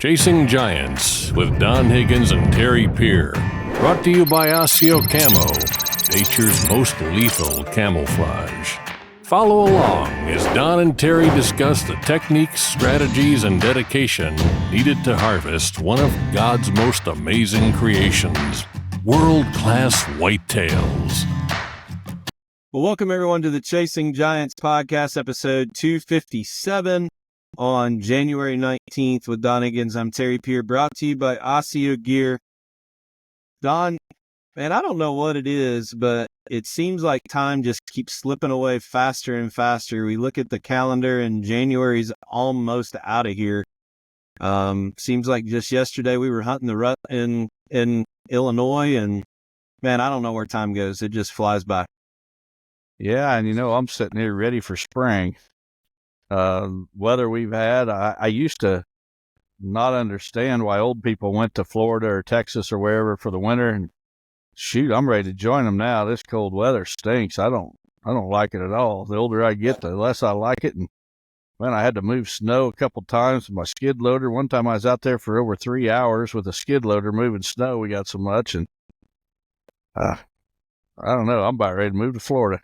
Chasing Giants with Don Higgins and Terry Peer. Brought to you by Osseo Camo, nature's most lethal camouflage. Follow along as Don and Terry discuss the techniques, strategies, and dedication needed to harvest one of God's most amazing creations, world-class whitetails. Well, welcome everyone to the Chasing Giants podcast, episode 257 on January 19th with Don Higgins. I'm Terry Peer, brought to you by Osseo Gear. Don, man, I don't know what it is, but it seems like time just keeps slipping away faster and faster. We look at the calendar and January's almost out of here. Seems like just yesterday we were hunting the rut in Illinois, and man, I don't know where time goes. It just flies by. Yeah, and I'm sitting here ready for spring. Weather we've had, I used to not understand why old people went to Florida or Texas or wherever for the winter, and shoot, I'm ready to join them now. This cold weather stinks. I don't like it at all. The older I get, the less I like it. And man, I had to move snow a couple times with my skid loader. One time I was out there for over 3 hours with a skid loader moving snow. We got so much, and I don't know. I'm about ready to move to Florida.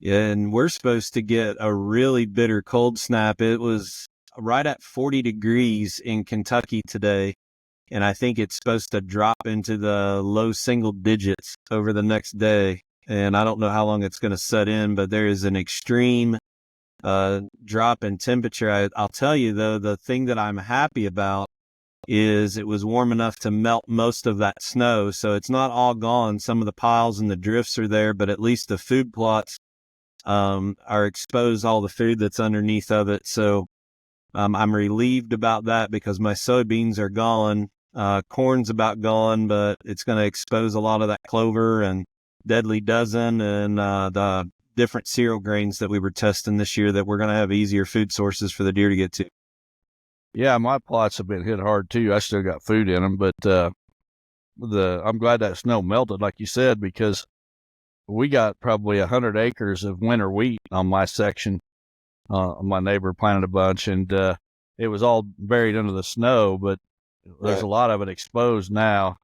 Yeah, and we're supposed to get a really bitter cold snap. It was right at 40 degrees in Kentucky today, and I think it's supposed to drop into the low single digits over the next day. And I don't know how long it's going to set in, but there is an extreme drop in temperature. I'll tell you, though, the thing that I'm happy about is it was warm enough to melt most of that snow, so it's not all gone. Some of the piles and the drifts are there, but at least the food plots are exposed, all the food that's underneath of it. So I'm relieved about that because my soybeans are gone. Corn's about gone, but it's going to expose a lot of that clover and deadly dozen and the different cereal grains that we were testing this year that we're going to have easier food sources for the deer to get to. Yeah, my plots have been hit hard too. I still got food in them, but I'm glad that snow melted, like you said, because we got probably 100 acres of winter wheat on my section. My neighbor planted a bunch, and it was all buried under the snow, but there's a lot of it exposed now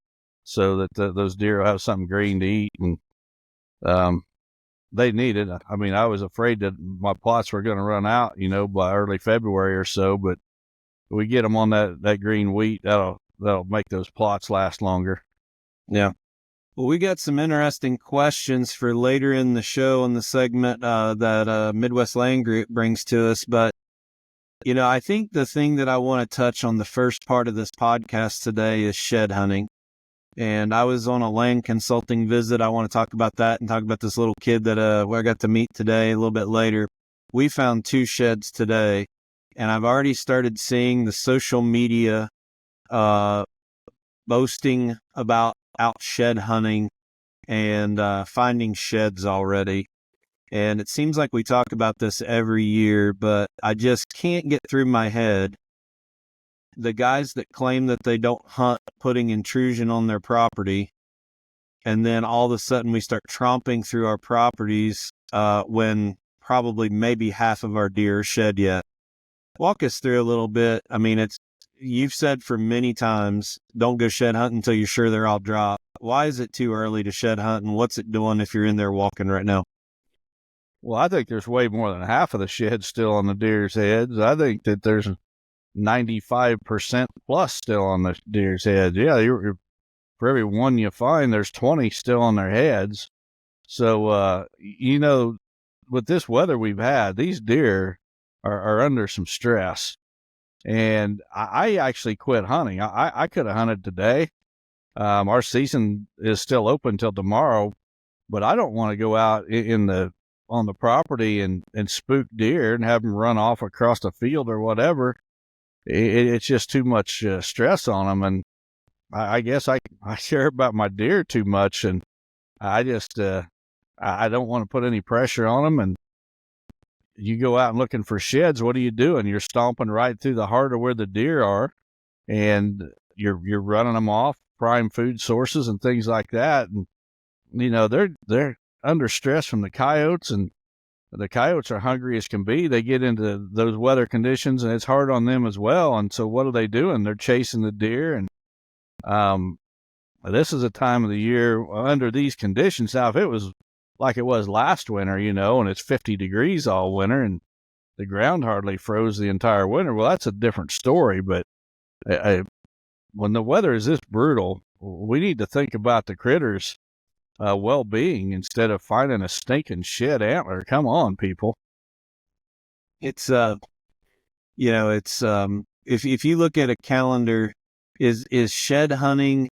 so that those deer will have something green to eat, and they need it. I mean, I was afraid that my plots were going to run out, by early February or so, but we get them on that green wheat, that'll make those plots last longer. Yeah. Well, we got some interesting questions for later in the show in the segment that Midwest Land Group brings to us. But, I think the thing that I want to touch on the first part of this podcast today is shed hunting. And I was on a land consulting visit. I want to talk about that and talk about this little kid that I got to meet today a little bit later. We found 2 sheds today, and I've already started seeing the social media boasting about out shed hunting and finding sheds already. And it seems like we talk about this every year, but I just can't get through my head the guys that claim that they don't hunt putting intrusion on their property, and then all of a sudden we start tromping through our properties when probably maybe half of our deer are shed yet. Walk us through a little bit. I mean, you've said for many times, don't go shed hunting until you're sure they're all dropped. Why is it too early to shed hunt, and what's it doing if you're in there walking right now? Well, I think there's way more than half of the sheds still on the deer's heads. I think that there's 95% plus still on the deer's heads. Yeah, for every one you find, there's 20 still on their heads. So, with this weather we've had, these deer are under some stress. And I actually quit hunting. I could have hunted today. Our season is still open till tomorrow, but I don't want to go out on the property and spook deer and have them run off across the field or whatever. It's just too much stress on them. And I guess I care about my deer too much, and I just I don't want to put any pressure on them. And you go out and looking for sheds, what are you doing? You're stomping right through the heart of where the deer are, and you're running them off prime food sources and things like that. And they're under stress from the coyotes, and the coyotes are hungry as can be. They get into those weather conditions, and it's hard on them as well. And so what are they doing? They're chasing the deer. And this is a time of the year under these conditions. Now, if it was like it was last winter, and it's 50 degrees all winter and the ground hardly froze the entire winter, well, that's a different story. But when the weather is this brutal, we need to think about the critters' well-being instead of finding a stinking shed antler. Come on, people. It's if you look at a calendar, is shed hunting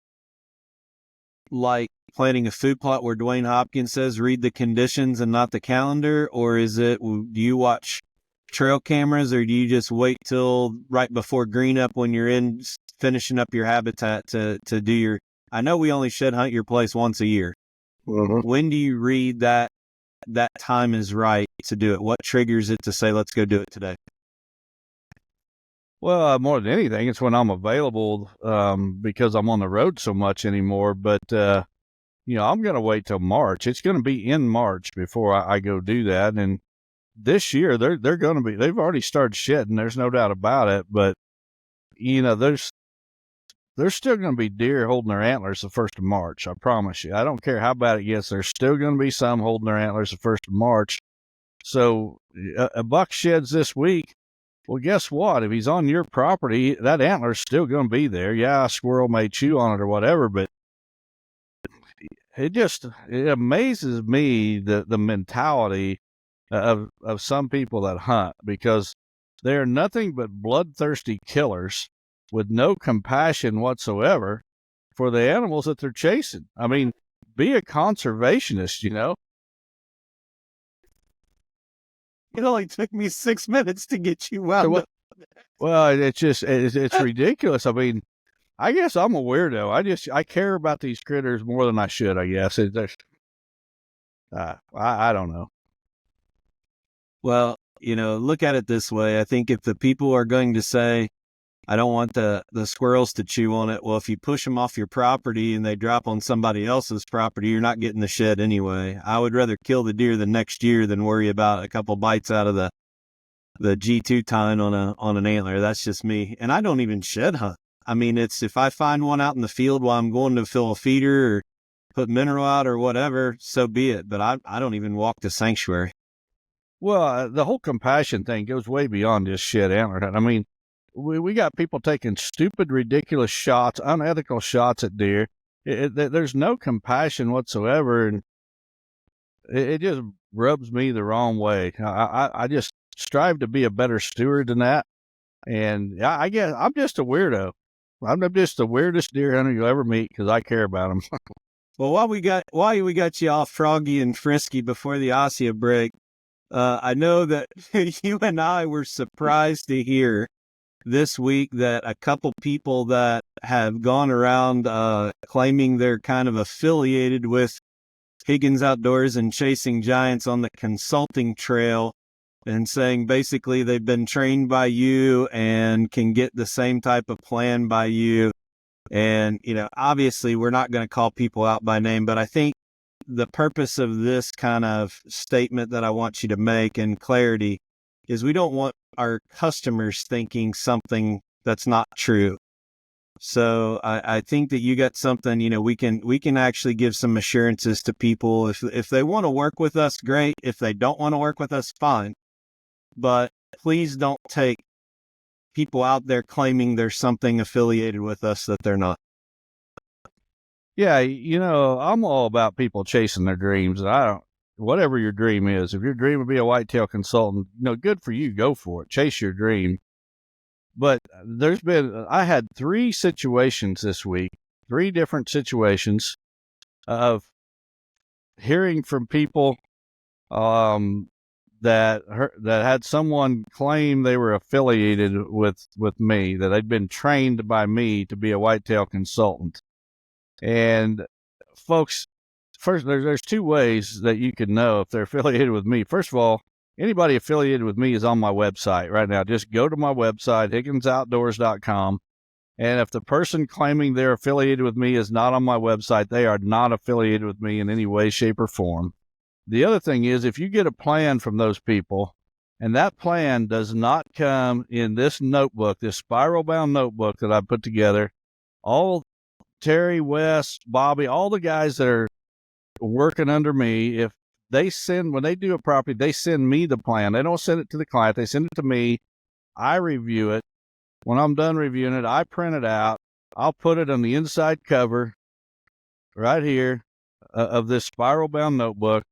like planting a food plot where Dwayne Hopkins says read the conditions and not the calendar? Or is it, do you watch trail cameras, or do you just wait till right before green up when you're in finishing up your habitat to do your, I know we only shed hunt your place once a year. Mm-hmm. When do you read that time is right to do it? What triggers it to say, let's go do it today? Well, more than anything, it's when I'm available, because I'm on the road so much anymore. But, I'm going to wait till March. It's going to be in March before I go do that. And this year they're going to be, they've already started shedding. There's no doubt about it. But, there's still going to be deer holding their antlers the 1st of March. I promise you. I don't care how bad it gets. There's still going to be some holding their antlers the 1st of March. So a buck sheds this week. Well, guess what? If he's on your property, that antler's still going to be there. Yeah, a squirrel may chew on it or whatever, but it amazes me the mentality of some people that hunt, because they are nothing but bloodthirsty killers with no compassion whatsoever for the animals that they're chasing. I mean, be a conservationist, It only took me 6 minutes to get you wound up. Well, it's ridiculous. I mean, I guess I'm a weirdo. I care about these critters more than I should, I guess. I don't know. Well, look at it this way. I think if the people are going to say, I don't want the squirrels to chew on it. Well, if you push them off your property and they drop on somebody else's property, you're not getting the shed anyway. I would rather kill the deer the next year than worry about a couple bites out of the G2 tine on an antler. That's just me. And I don't even shed hunt. I mean, it's if I find one out in the field while I'm going to fill a feeder or put mineral out or whatever, so be it. But I don't even walk the sanctuary. Well, the whole compassion thing goes way beyond just shed antler hunt. I mean, we got people taking stupid, ridiculous shots, unethical shots at deer. There's no compassion whatsoever, and it just rubs me the wrong way. I just strive to be a better steward than that, and I guess I'm just a weirdo. I'm just the weirdest deer hunter you'll ever meet because I care about them. Well, while we got you all froggy and frisky before the Ossia break, I know that you and I were surprised to hear this week that a couple people that have gone around claiming they're kind of affiliated with Higgins Outdoors and Chasing Giants on the consulting trail, and saying basically they've been trained by you and can get the same type of plan by you. And, obviously we're not going to call people out by name, but I think the purpose of this kind of statement that I want you to make in clarity is we don't want our customers thinking something that's not true. So I think that you got something, we can actually give some assurances to people. If they want to work with us, great. If they don't want to work with us, fine. But please don't take people out there claiming there's something affiliated with us that they're not. Yeah, I'm all about people chasing their dreams. Whatever your dream is, if your dream would be a whitetail consultant, good for you, go for it, chase your dream. But I had 3 situations this week, 3 different situations of hearing from people that had someone claim they were affiliated with me, that they'd been trained by me to be a whitetail consultant. And folks, first, there's 2 ways that you can know if they're affiliated with me. First of all, anybody affiliated with me is on my website right now. Just go to my website, higginsoutdoors.com. And if the person claiming they're affiliated with me is not on my website, they are not affiliated with me in any way, shape, or form. The other thing is, if you get a plan from those people, and that plan does not come in this notebook, this spiral bound notebook that I put together, all Terry, Wes, Bobby, all the guys that are working under me, if they send, when they do a property, they send me the plan. They don't send it to the client. They send it to me. I review it. When I'm done reviewing it, I print it out. I'll put it on the inside cover right here of this spiral bound notebook.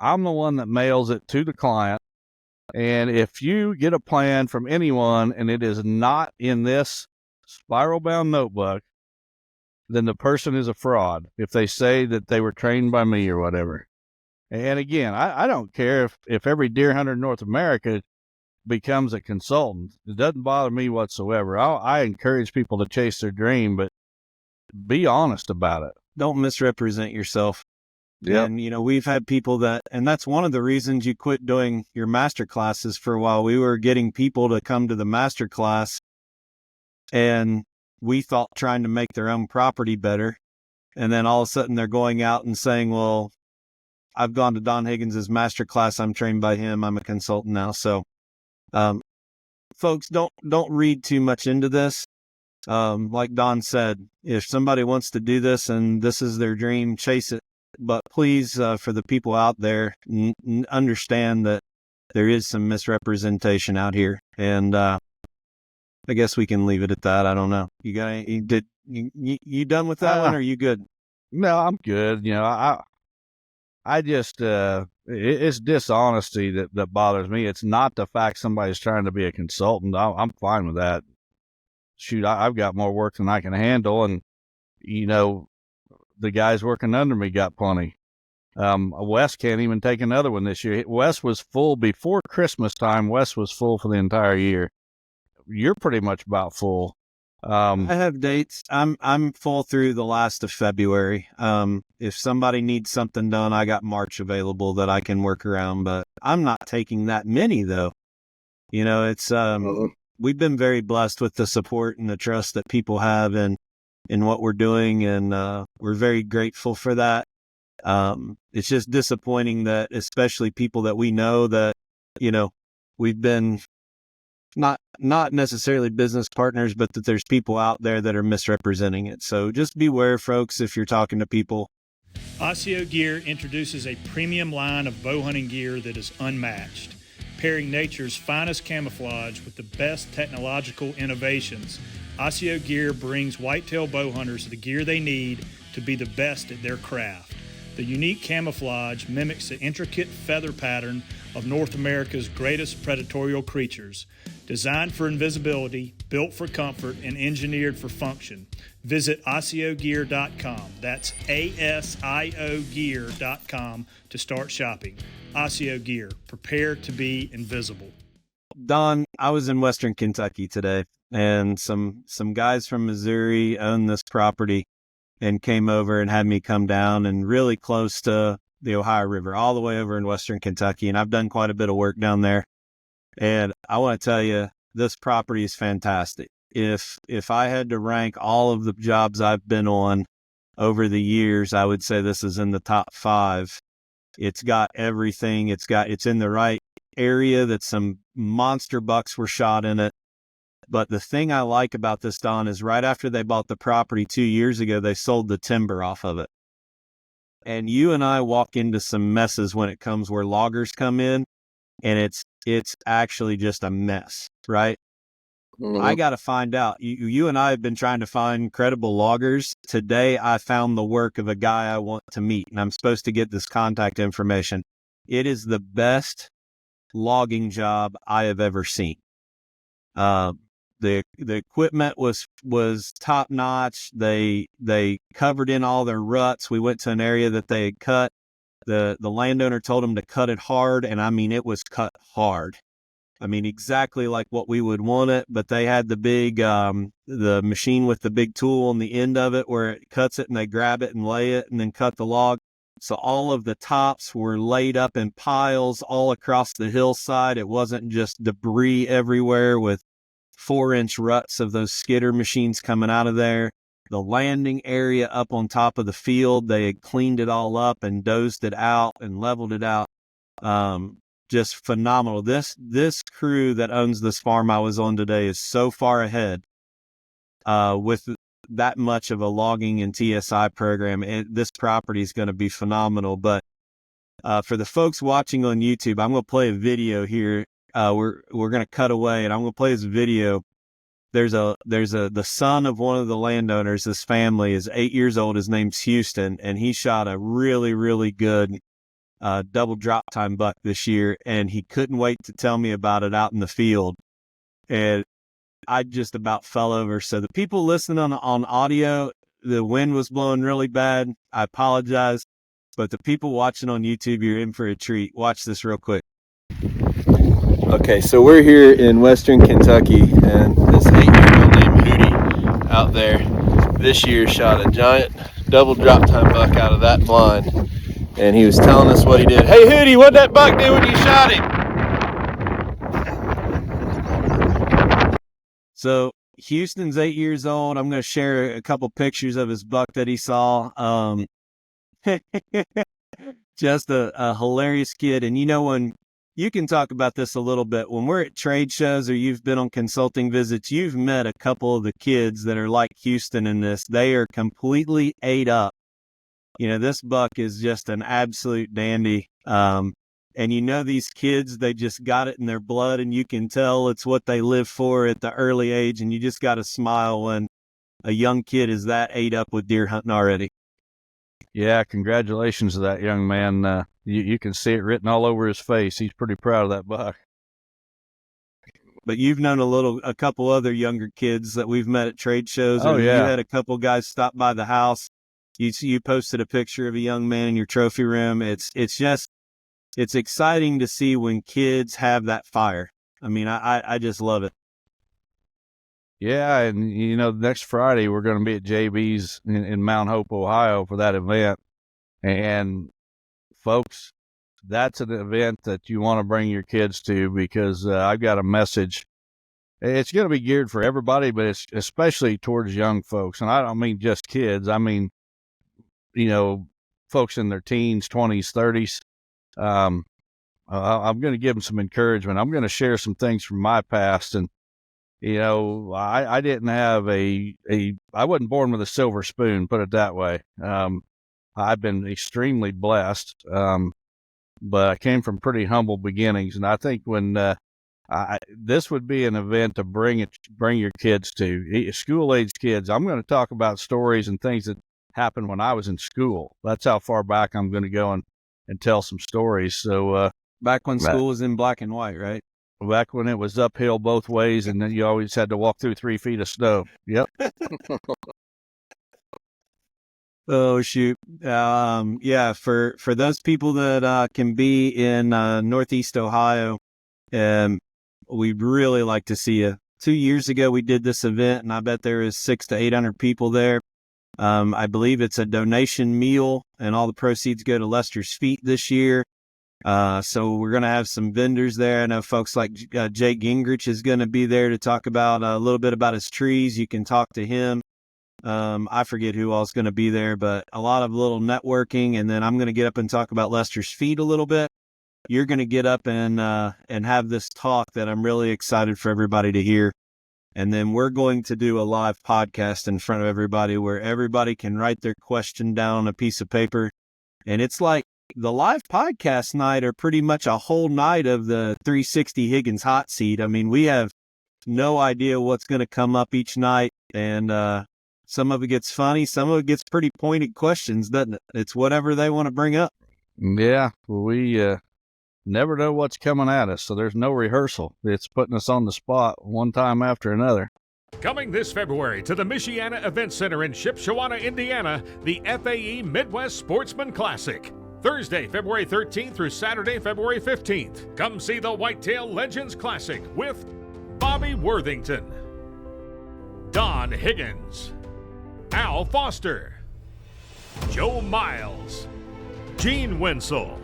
I'm the one that mails it to the client. And if you get a plan from anyone and it is not in this spiral bound notebook, then the person is a fraud if they say that they were trained by me or whatever. And again, I don't care if every deer hunter in North America becomes a consultant. It doesn't bother me whatsoever. I encourage people to chase their dream, but be honest about it. Don't misrepresent yourself. Yep. And, you know, we've had people and that's one of the reasons you quit doing your master classes for a while. We were getting people to come to the master class, and we thought trying to make their own property better. And then all of a sudden they're going out and saying, well, I've gone to Don Higgins's master class. I'm trained by him. I'm a consultant now. So, folks, don't read too much into this. Like Don said, if somebody wants to do this and this is their dream, chase it. But please, for the people out there, understand that there is some misrepresentation out here. And, I guess we can leave it at that. I don't know. You done with that one? Or are you good? No, I'm good. You know, I just, it's dishonesty that bothers me. It's not the fact somebody's trying to be a consultant. I'm fine with that. Shoot, I've got more work than I can handle. And, you know, the guys working under me got plenty. Wes can't even take another one this year. Wes was full before Christmas time. Wes was full for the entire year. You're pretty much about full. I have dates. I'm full through the last of February. If somebody needs something done, I got March available that I can work around, but I'm not taking that many though. You know, it's, we've been very blessed with the support and the trust that people have in what we're doing. And, we're very grateful for that. It's just disappointing that, especially people that we know that, you know, we've been not necessarily business partners, but that there's people out there that are misrepresenting it. So just beware, folks, if you're talking to people. Osseo Gear introduces a premium line of bow hunting gear that is unmatched, pairing nature's finest camouflage with the best technological innovations. Osseo Gear brings whitetail bow hunters the gear they need to be the best at their craft. The unique camouflage mimics the intricate feather pattern of North America's greatest predatory creatures. Designed for invisibility, built for comfort, and engineered for function. Visit OsseoGear.com. That's ASIO Gear.com to start shopping. Osseo Gear. Prepare to be invisible. Don, I was in Western Kentucky today, and some guys from Missouri own this property and came over and had me come down and really close to the Ohio River, all the way over in Western Kentucky. And I've done quite a bit of work down there. And I want to tell you, this property is fantastic. If I had to rank all of the jobs I've been on over the years, I would say this is in the top 5. It's got everything. It's in the right area that some monster bucks were shot in it. But the thing I like about this, Don, is right after they bought the property 2 years ago, they sold the timber off of it. And you and I walk into some messes when it comes where loggers come in, and it's actually just a mess, right? Mm-hmm. I got to find out. You and I have been trying to find credible loggers. Today, I found the work of a guy I want to meet, and I'm supposed to get this contact information. It is the best logging job I have ever seen. The equipment was top notch. They covered in all their ruts. We went to an area that they had cut. The landowner told them to cut it hard, and I mean, it was cut hard. I mean, exactly like what we would want it, but they had the big, the machine with the big tool on the end of it where it cuts it and they grab it and lay it and then cut the log. So all of the tops were laid up in piles all across the hillside. It wasn't just debris everywhere with 4-inch ruts of those skidder machines coming out of there. the landing area up on top of the field. They had cleaned it all up and dozed it out and leveled it out. Just phenomenal. This crew that owns this farm I was on today is so far ahead with that much of a logging and TSI program. This property is going to be phenomenal. But for the folks watching on YouTube, I'm going to play a video here. We're going to cut away, and I'm going to play this video. There's the son of one of the landowners. This family is 8 years old. His name's Houston, and he shot a really, really good double drop time buck this year, and he couldn't wait to tell me about it out in the field. And I just about fell over. So the people listening on audio, the wind was blowing really bad. I apologize. But the people watching on YouTube, you're in for a treat. Watch this real quick. Okay, so we're here in western Kentucky, and this 8-year-old named Hootie out there this year shot a giant double drop time buck out of that blind. And he was telling us what he did. Hey, Hootie, what'd that buck do when you shot him? So Houston's 8 years old. I'm going to share a couple pictures of his buck that he saw. Just a hilarious kid. And when you can talk about this a little bit, when we're at trade shows or you've been on consulting visits, you've met a couple of the kids that are like Houston in this. They are completely ate up. This buck is just an absolute dandy. And these kids, they just got it in their blood, and you can tell it's what they live for at the early age. And you just got to smile when a young kid is that ate up with deer hunting already. Yeah, congratulations to that young man. You can see it written all over his face. He's pretty proud of that buck. But you've known a couple other younger kids that we've met at trade shows. Oh, yeah. You had a couple guys stop by the house. You posted a picture of a young man in your trophy room. It's exciting to see when kids have that fire. I mean, I just love it. Yeah, and next Friday we're going to be at JB's in Mount Hope, Ohio for that event. And folks, that's an event that you want to bring your kids to, because I've got a message. It's going to be geared for everybody, but it's especially towards young folks. And I don't mean just kids. I mean, folks in their teens, 20s, 30s. I'm going to give them some encouragement. I'm going to share some things from my past. And, I didn't have I wasn't born with a silver spoon, put it that way. I've been extremely blessed. But I came from pretty humble beginnings. And I think when, this would be an event to bring your kids to, school age kids. I'm going to talk about stories and things that happened when I was in school. That's how far back I'm going to go and tell some stories. So back when school was in black and white, right? Back when it was uphill both ways, and then you always had to walk through 3 feet of snow. Yep. Oh shoot. Yeah, for those people that can be in Northeast Ohio, we'd really like to see you. 2 years ago we did this event, and I bet there is 600 to 800 people there. I believe it's a donation meal, and all the proceeds go to Lester's Feet this year. So we're going to have some vendors there. I know folks like Jay Gingrich is going to be there to talk about a little bit about his trees. You can talk to him. I forget who else is going to be there, but a lot of little networking. And then I'm going to get up and talk about Lester's Feet a little bit. You're going to get up and have this talk that I'm really excited for everybody to hear. And then we're going to do a live podcast in front of everybody where everybody can write their question down on a piece of paper. And it's like the live podcast night are pretty much a whole night of the 360 Higgins hot seat. I mean, we have no idea what's going to come up each night. And some of it gets funny. Some of it gets pretty pointed questions, doesn't it? It's whatever they want to bring up. Yeah, we never know what's coming at us, so there's no rehearsal. It's putting us on the spot one time after another. Coming this February to the Michiana Event Center in Shipshewana, Indiana, the FAE Midwest Sportsman Classic. Thursday, February 13th through Saturday, February 15th. Come see the Whitetail Legends Classic with Bobby Worthington, Don Higgins, Al Foster, Joe Miles, Gene Winsell,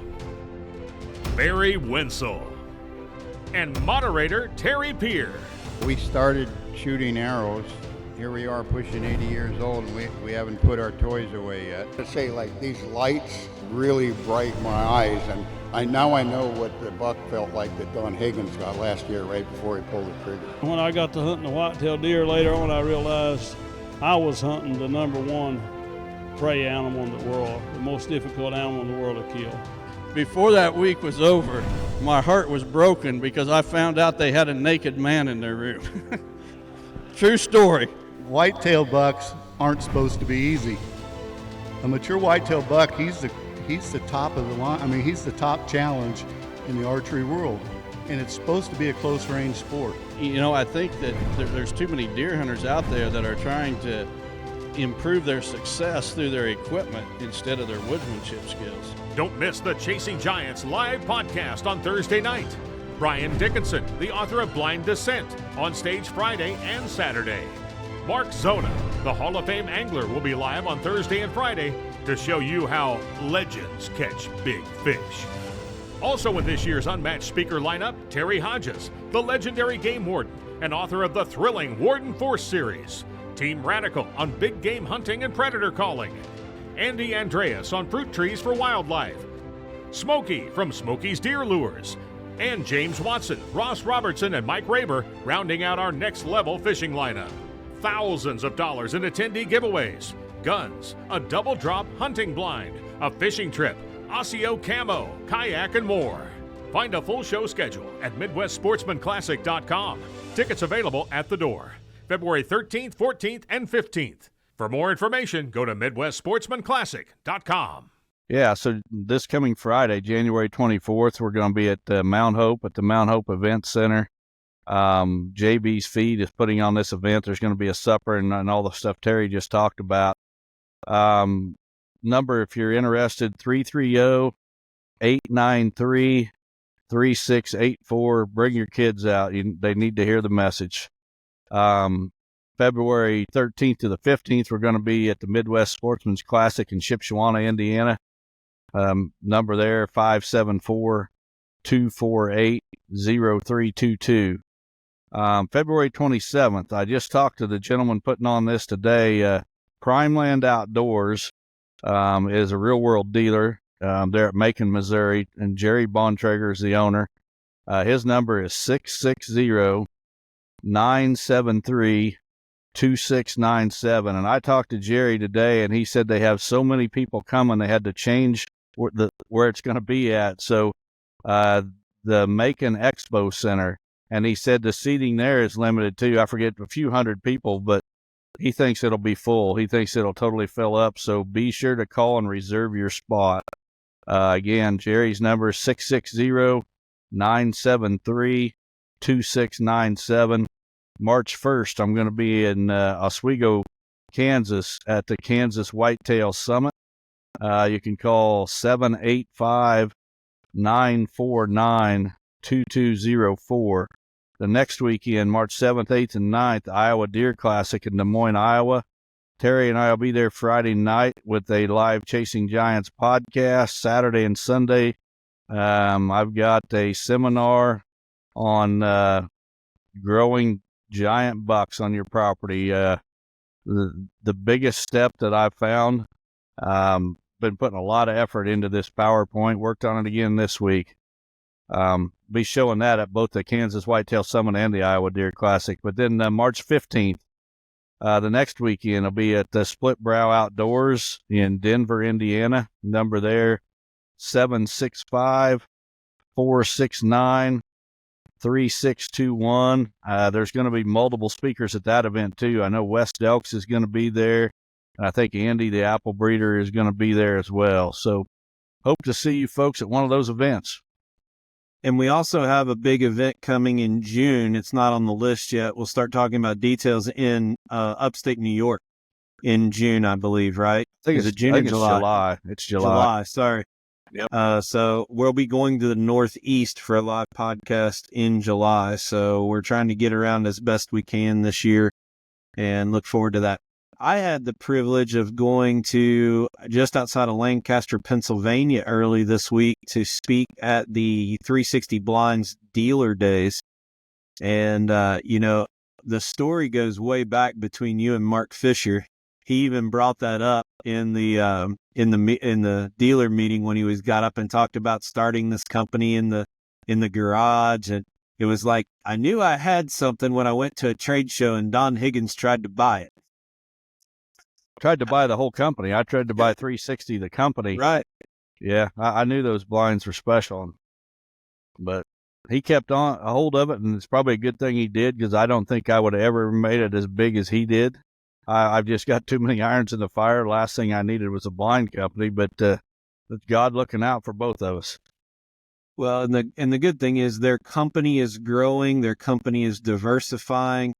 Barry Winsell, and moderator Terry Peer. We started shooting arrows Here we are pushing 80 years old, and we haven't put our toys away yet. To say, like, these lights really brighten my eyes, and I know what the buck felt like that Don Higgins got last year right before he pulled the trigger. When I got to hunting the whitetail deer later on, I realized I was hunting the number one prey animal in the world, the most difficult animal in the world to kill. Before that week was over, my heart was broken because I found out they had a naked man in their room. True story. Whitetail bucks aren't supposed to be easy. A mature whitetail buck, he's the top of the line. I mean, he's the top challenge in the archery world, and it's supposed to be a close range sport. You know, I think that there's too many deer hunters out there that are trying to improve their success through their equipment instead of their woodsmanship skills. Don't miss the Chasing Giants live podcast on Thursday night. Brian Dickinson, the author of Blind Descent, on stage Friday and Saturday. Mark Zona, the Hall of Fame angler, will be live on Thursday and Friday to show you how legends catch big fish. Also in this year's Unmatched speaker lineup, Terry Hodges, the legendary game warden and author of the thrilling Warden Force series. Team Radical on big game hunting and predator calling. Andy Andreas on fruit trees for wildlife. Smokey from Smokey's Deer Lures. And James Watson, Ross Robertson, and Mike Raber rounding out our next level fishing lineup. Thousands of dollars in attendee giveaways, guns, a double drop hunting blind, a fishing trip, Osseo camo, kayak, and more. Find a full show schedule at MidwestSportsmanClassic.com. Tickets available at the door. February 13th, 14th, and 15th. For more information, go to MidwestSportsmanClassic.com. Yeah, so this coming Friday, January 24th, we're going to be at Mount Hope at the Mount Hope Event Center. JB's Feed is putting on this event. There's going to be a supper and all the stuff Terry just talked about. Number, if you're interested, 330-893-3684. Bring your kids out. They need to hear the message. February 13th to the 15th, we're going to be at the Midwest Sportsman's Classic in Shipshewana, Indiana. Number there, 574-248-0322. February 27th, I just talked to the gentleman putting on this today. Primeland Outdoors is a real-world dealer. They're at Macon, Missouri, and Jerry Bontrager is the owner. His number is 660-973-2697. And I talked to Jerry today, and he said they have so many people coming, they had to change where it's going to be at. So the Macon Expo Center, and he said the seating there is limited too. I forget, a few hundred people, but he thinks it'll be full. He thinks it'll totally fill up. So be sure to call and reserve your spot. Again, Jerry's number is 660-973-2697. March 1st, I'm going to be in Oswego, Kansas at the Kansas Whitetail Summit. You can call 785-949-2204. The next weekend, March 7th, 8th, and 9th, Iowa Deer Classic in Des Moines, Iowa. Terry and I will be there Friday night with a live Chasing Giants podcast, Saturday and Sunday. I've got a seminar on growing giant bucks on your property. The biggest step that I've found, been putting a lot of effort into this PowerPoint, worked on it again this week. Be showing that at both the Kansas Whitetail Summit and the Iowa Deer Classic. But then March 15th, the next weekend, I'll be at the Split Brow Outdoors in Denver, Indiana. Number there, 765-469-3621. There's going to be multiple speakers at that event too. I know Wes Delks is going to be there. And I think Andy, the apple breeder, is going to be there as well. So hope to see you folks at one of those events. And we also have a big event coming in June. It's not on the list yet. We'll start talking about details in upstate New York in June, I believe, right? I think Is it June or July? It's July. Sorry. Yep. So we'll be going to the Northeast for a live podcast in July. So we're trying to get around as best we can this year and look forward to that. I had the privilege of going to just outside of Lancaster, Pennsylvania early this week to speak at the 360 Blinds Dealer Days. And, the story goes way back between you and Mark Fisher. He even brought that up in the dealer meeting when he got up and talked about starting this company in the garage. And it was like, I knew I had something when I went to a trade show and Don Higgins tried to buy it. Tried to buy the whole company. I tried to buy 360, the company. Right. Yeah, I knew those blinds were special, but he kept on a hold of it, and it's probably a good thing he did, because I don't think I would have ever made it as big as he did. I've just got too many irons in the fire. Last thing I needed was a blind company, but God looking out for both of us. Well, and the good thing is their company is growing. Their company is diversifying.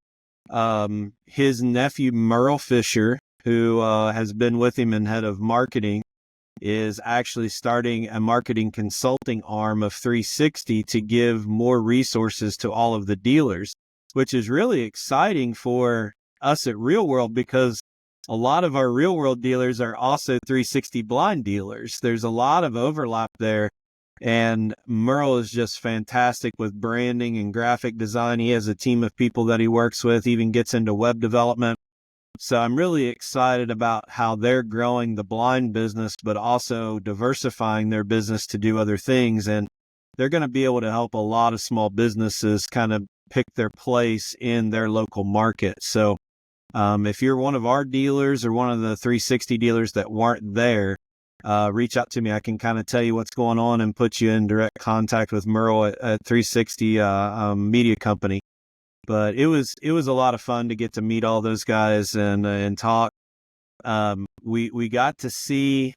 His nephew, Merle Fisher, who has been with him in head of marketing, is actually starting a marketing consulting arm of 360 to give more resources to all of the dealers, which is really exciting for us at Real World, because a lot of our Real World dealers are also 360 blind dealers. There's a lot of overlap there. And Merle is just fantastic with branding and graphic design. He has a team of people that he works with, even gets into web development. So I'm really excited about how they're growing the blind business, but also diversifying their business to do other things. And they're going to be able to help a lot of small businesses kind of pick their place in their local market. So if you're one of our dealers or one of the 360 dealers that weren't there, reach out to me. I can kind of tell you what's going on and put you in direct contact with Merle at 360 Media Company. But it was a lot of fun to get to meet all those guys and talk. We got to see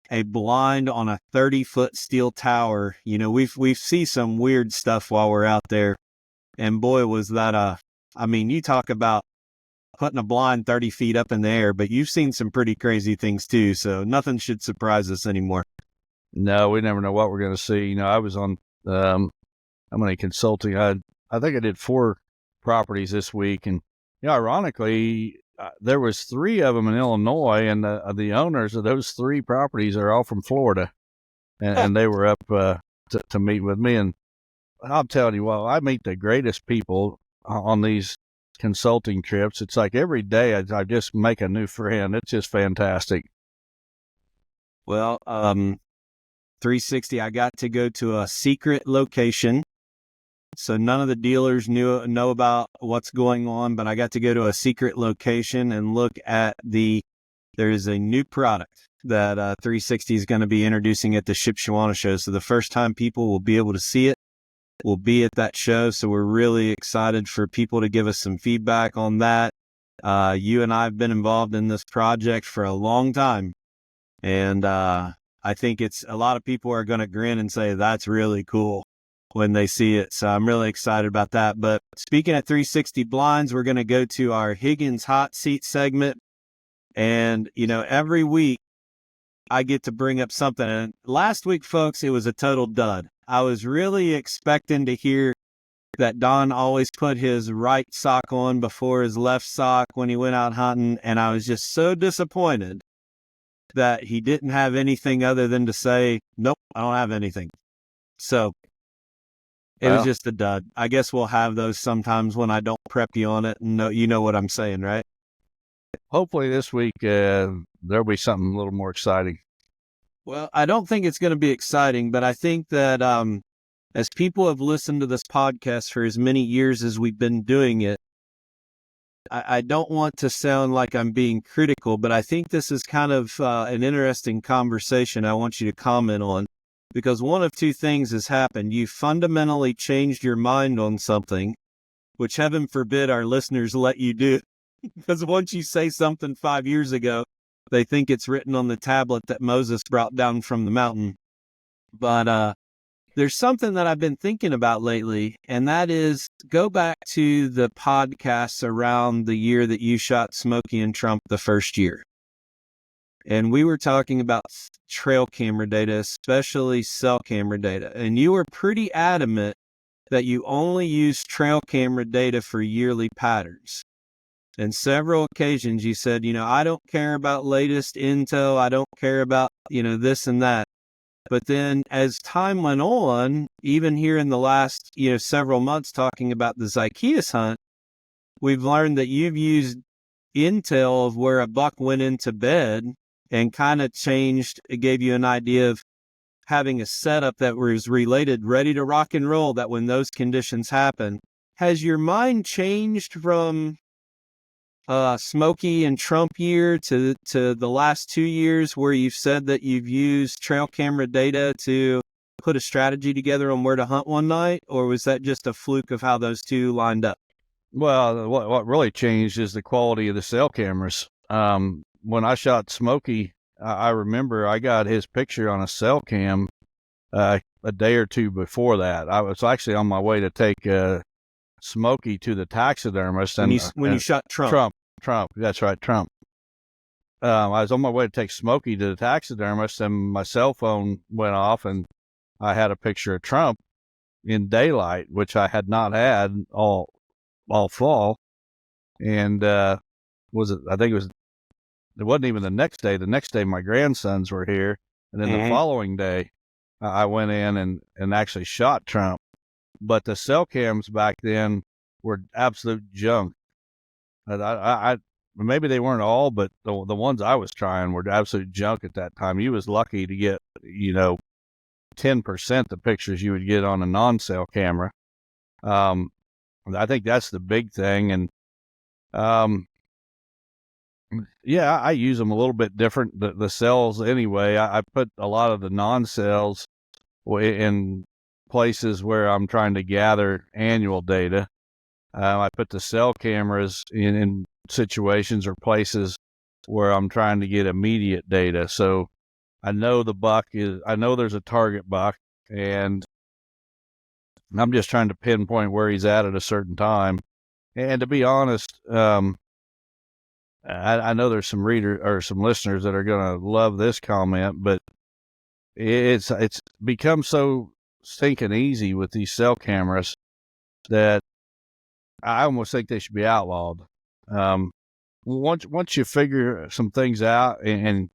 a blind on a 30-foot steel tower. You know, we've seen some weird stuff while we're out there, and boy, was that I mean, you talk about putting a blind 30 feet up in the air, but you've seen some pretty crazy things too. So nothing should surprise us anymore. No, we never know what we're going to see. You know, I was on how many consulting? I think I did 4 properties this week, and ironically, there was 3 of them in Illinois, and the owners of those 3 properties are all from Florida, and they were up to meet with me. And I'm telling you, well, I meet the greatest people on these consulting trips. It's like every day I just make a new friend. It's just fantastic. Well, 360, I got to go to a secret location. So none of the dealers know about what's going on, but I got to go to a secret location and look at there is a new product that 360 is going to be introducing at the Shipshewana show. So the first time people will be able to see it will be at that show. So we're really excited for people to give us some feedback on that. You and I have been involved in this project for a long time. And I think a lot of people are going to grin and say, that's really cool when they see it. So I'm really excited about that. But speaking of 360 blinds, we're going to go to our Higgins hot seat segment. And, every week I get to bring up something. And last week, folks, it was a total dud. I was really expecting to hear that Don always put his right sock on before his left sock when he went out hunting. And I was just so disappointed that he didn't have anything other than to say, nope, I don't have anything. So it was just a dud. I guess we'll have those sometimes when I don't prep you on it. And you know what I'm saying, right? Hopefully this week there'll be something a little more exciting. Well, I don't think it's going to be exciting, but I think that as people have listened to this podcast for as many years as we've been doing it, I don't want to sound like I'm being critical, but I think this is kind of an interesting conversation I want you to comment on, because one of 2 things has happened. You fundamentally changed your mind on something, which heaven forbid our listeners let you do, because once you say something 5 years ago, they think it's written on the tablet that Moses brought down from the mountain. But there's something that I've been thinking about lately, and that is go back to the podcasts around the year that you shot Smokey and Trump the first year. And we were talking about trail camera data, especially cell camera data. And you were pretty adamant that you only use trail camera data for yearly patterns. And several occasions you said, I don't care about latest intel. I don't care about, this and that. But then as time went on, even here in the last, several months talking about the Zychaeus hunt, we've learned that you've used intel of where a buck went into bed and kind of changed. It gave you an idea of having a setup that was related, ready to rock and roll, that when those conditions happen. Has your mind changed from Smokey and Trump year to the last 2 years where you've said that you've used trail camera data to put a strategy together on where to hunt one night? Or was that just a fluke of how those two lined up? Well, what really changed is the quality of the cell cameras. When I shot Smokey, I remember I got his picture on a cell cam a day or two before that. I was actually on my way to take Smokey to the taxidermist. When you shot Trump. Trump, that's right, Trump. I was on my way to take Smokey to the taxidermist, and my cell phone went off, and I had a picture of Trump in daylight, which I had not had all fall. And I think it wasn't even the next day. The next day, my grandsons were here, and then the following day, I went in and actually shot Trump. But the cell cams back then were absolute junk. I maybe they weren't all, but the ones I was trying were absolute junk at that time. You was lucky to get 10% the pictures you would get on a non-cell camera. I think that's the big thing, and I use them a little bit different. The cells anyway. I put a lot of the non-cells in places where I'm trying to gather annual data. I put the cell cameras in situations or places where I'm trying to get immediate data. So I know I know there's a target buck, and I'm just trying to pinpoint where he's at a certain time. And to be honest, I know there's some readers or some listeners that are going to love this comment, but it's become so stinking easy with these cell cameras that I almost think they should be outlawed. Once you figure some things out and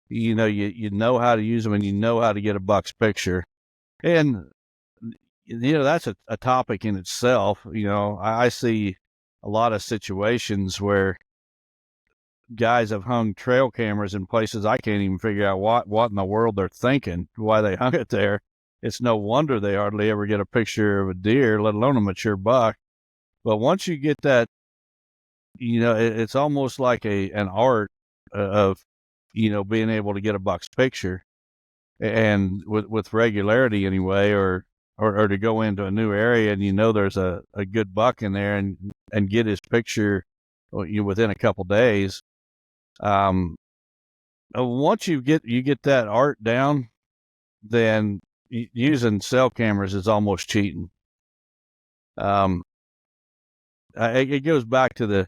you know how to use them and you know how to get a buck's picture, and that's a topic in itself. I see a lot of situations where guys have hung trail cameras in places I can't even figure out what in the world they're thinking, why they hung it there. It's no wonder they hardly ever get a picture of a deer, let alone a mature buck. But once you get that, it's almost like an art of, being able to get a buck's picture, and with regularity anyway, or to go into a new area and there's a good buck in there and get his picture within a couple days. Once you get that art down, then using cell cameras is almost cheating. It goes back to the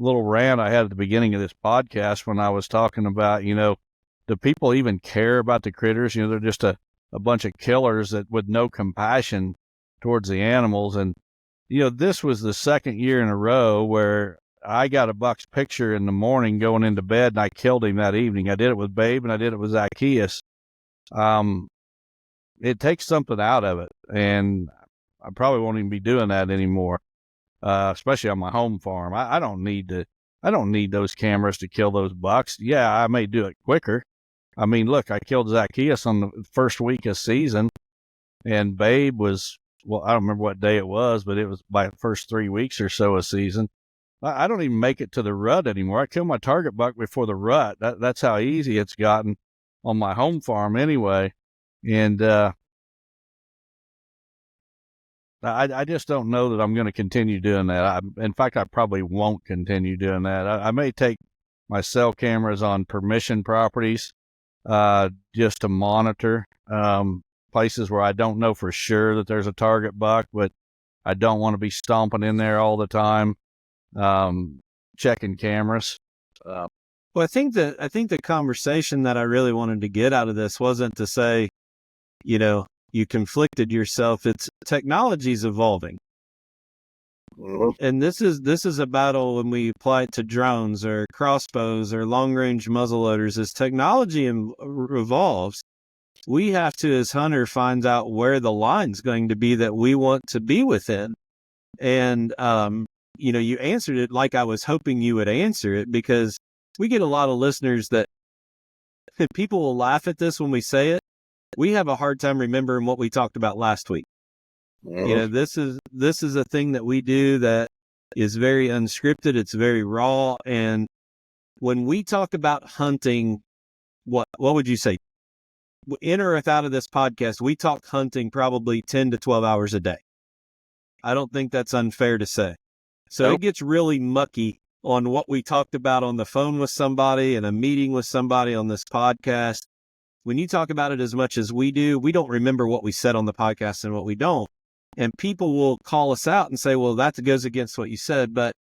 little rant I had at the beginning of this podcast when I was talking about, do people even care about the critters? They're just a bunch of killers that with no compassion towards the animals. And, this was the second year in a row where I got a buck's picture in the morning going into bed, and I killed him that evening. I did it with Babe, and I did it with Zacchaeus. It takes something out of it, and I probably won't even be doing that anymore. Especially on my home farm. I don't need those cameras to kill those bucks. Yeah, I may do it quicker. I mean, look, I killed Zacchaeus on the first week of season, and Babe was, I don't remember what day it was, but it was by the first 3 weeks or so of season. I don't even make it to the rut anymore. I kill my target buck before the rut. That's how easy it's gotten on my home farm anyway. And, I just don't know that I'm going to continue doing that. In fact, I probably won't continue doing that. I may take my cell cameras on permission properties just to monitor places where I don't know for sure that there's a target buck, but I don't want to be stomping in there all the time, checking cameras. Well, I think the conversation that I really wanted to get out of this wasn't to say, you conflicted yourself. It's technology's evolving. And this is a battle when we apply it to drones or crossbows or long-range muzzleloaders. As technology evolves, we have to, as hunter, find out where the line's going to be that we want to be within. And you answered it like I was hoping you would answer it, because we get a lot of listeners that people will laugh at this when we say it. We have a hard time remembering what we talked about last week. This is a thing that we do that is very unscripted. It's very raw. And when we talk about hunting, what would you say? In or out of this podcast, we talk hunting probably 10 to 12 hours a day. I don't think that's unfair to say. So It gets really mucky on what we talked about on the phone with somebody and a meeting with somebody on this podcast. When you talk about it as much as we do, we don't remember what we said on the podcast and what we don't. And people will call us out and say, well, that goes against what you said. But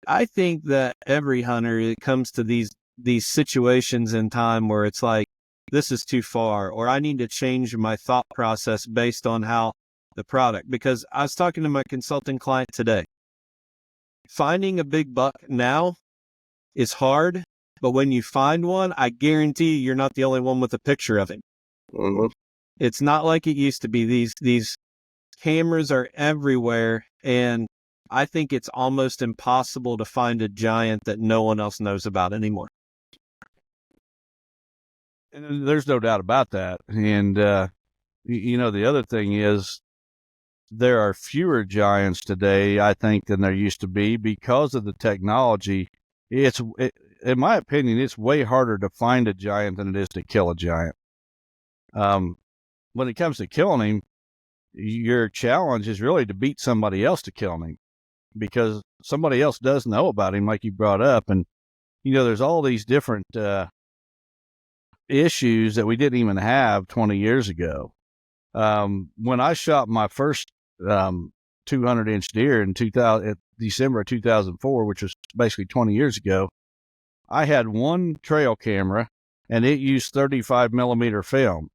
I think that every hunter, it comes to these situations in time where it's like, this is too far, or I need to change my thought process based on how the product, because I was talking to my consulting client today. Finding a big buck now is hard, but when you find one, I guarantee you're not the only one with a picture of him. Mm-hmm. It's not like it used to be. These cameras are everywhere, and I think it's almost impossible to find a giant that no one else knows about anymore. And there's no doubt about that. And, the other thing is, there are fewer giants today, I think, than there used to be because of the technology. In my opinion, it's way harder to find a giant than it is to kill a giant. When it comes to killing him, your challenge is really to beat somebody else to killing him, because somebody else does know about him, like you brought up. And, there's all these different issues that we didn't even have 20 years ago. When I shot my first 200-inch deer in December of 2004, which was basically 20 years ago, I had one trail camera, and it used 35 millimeter film,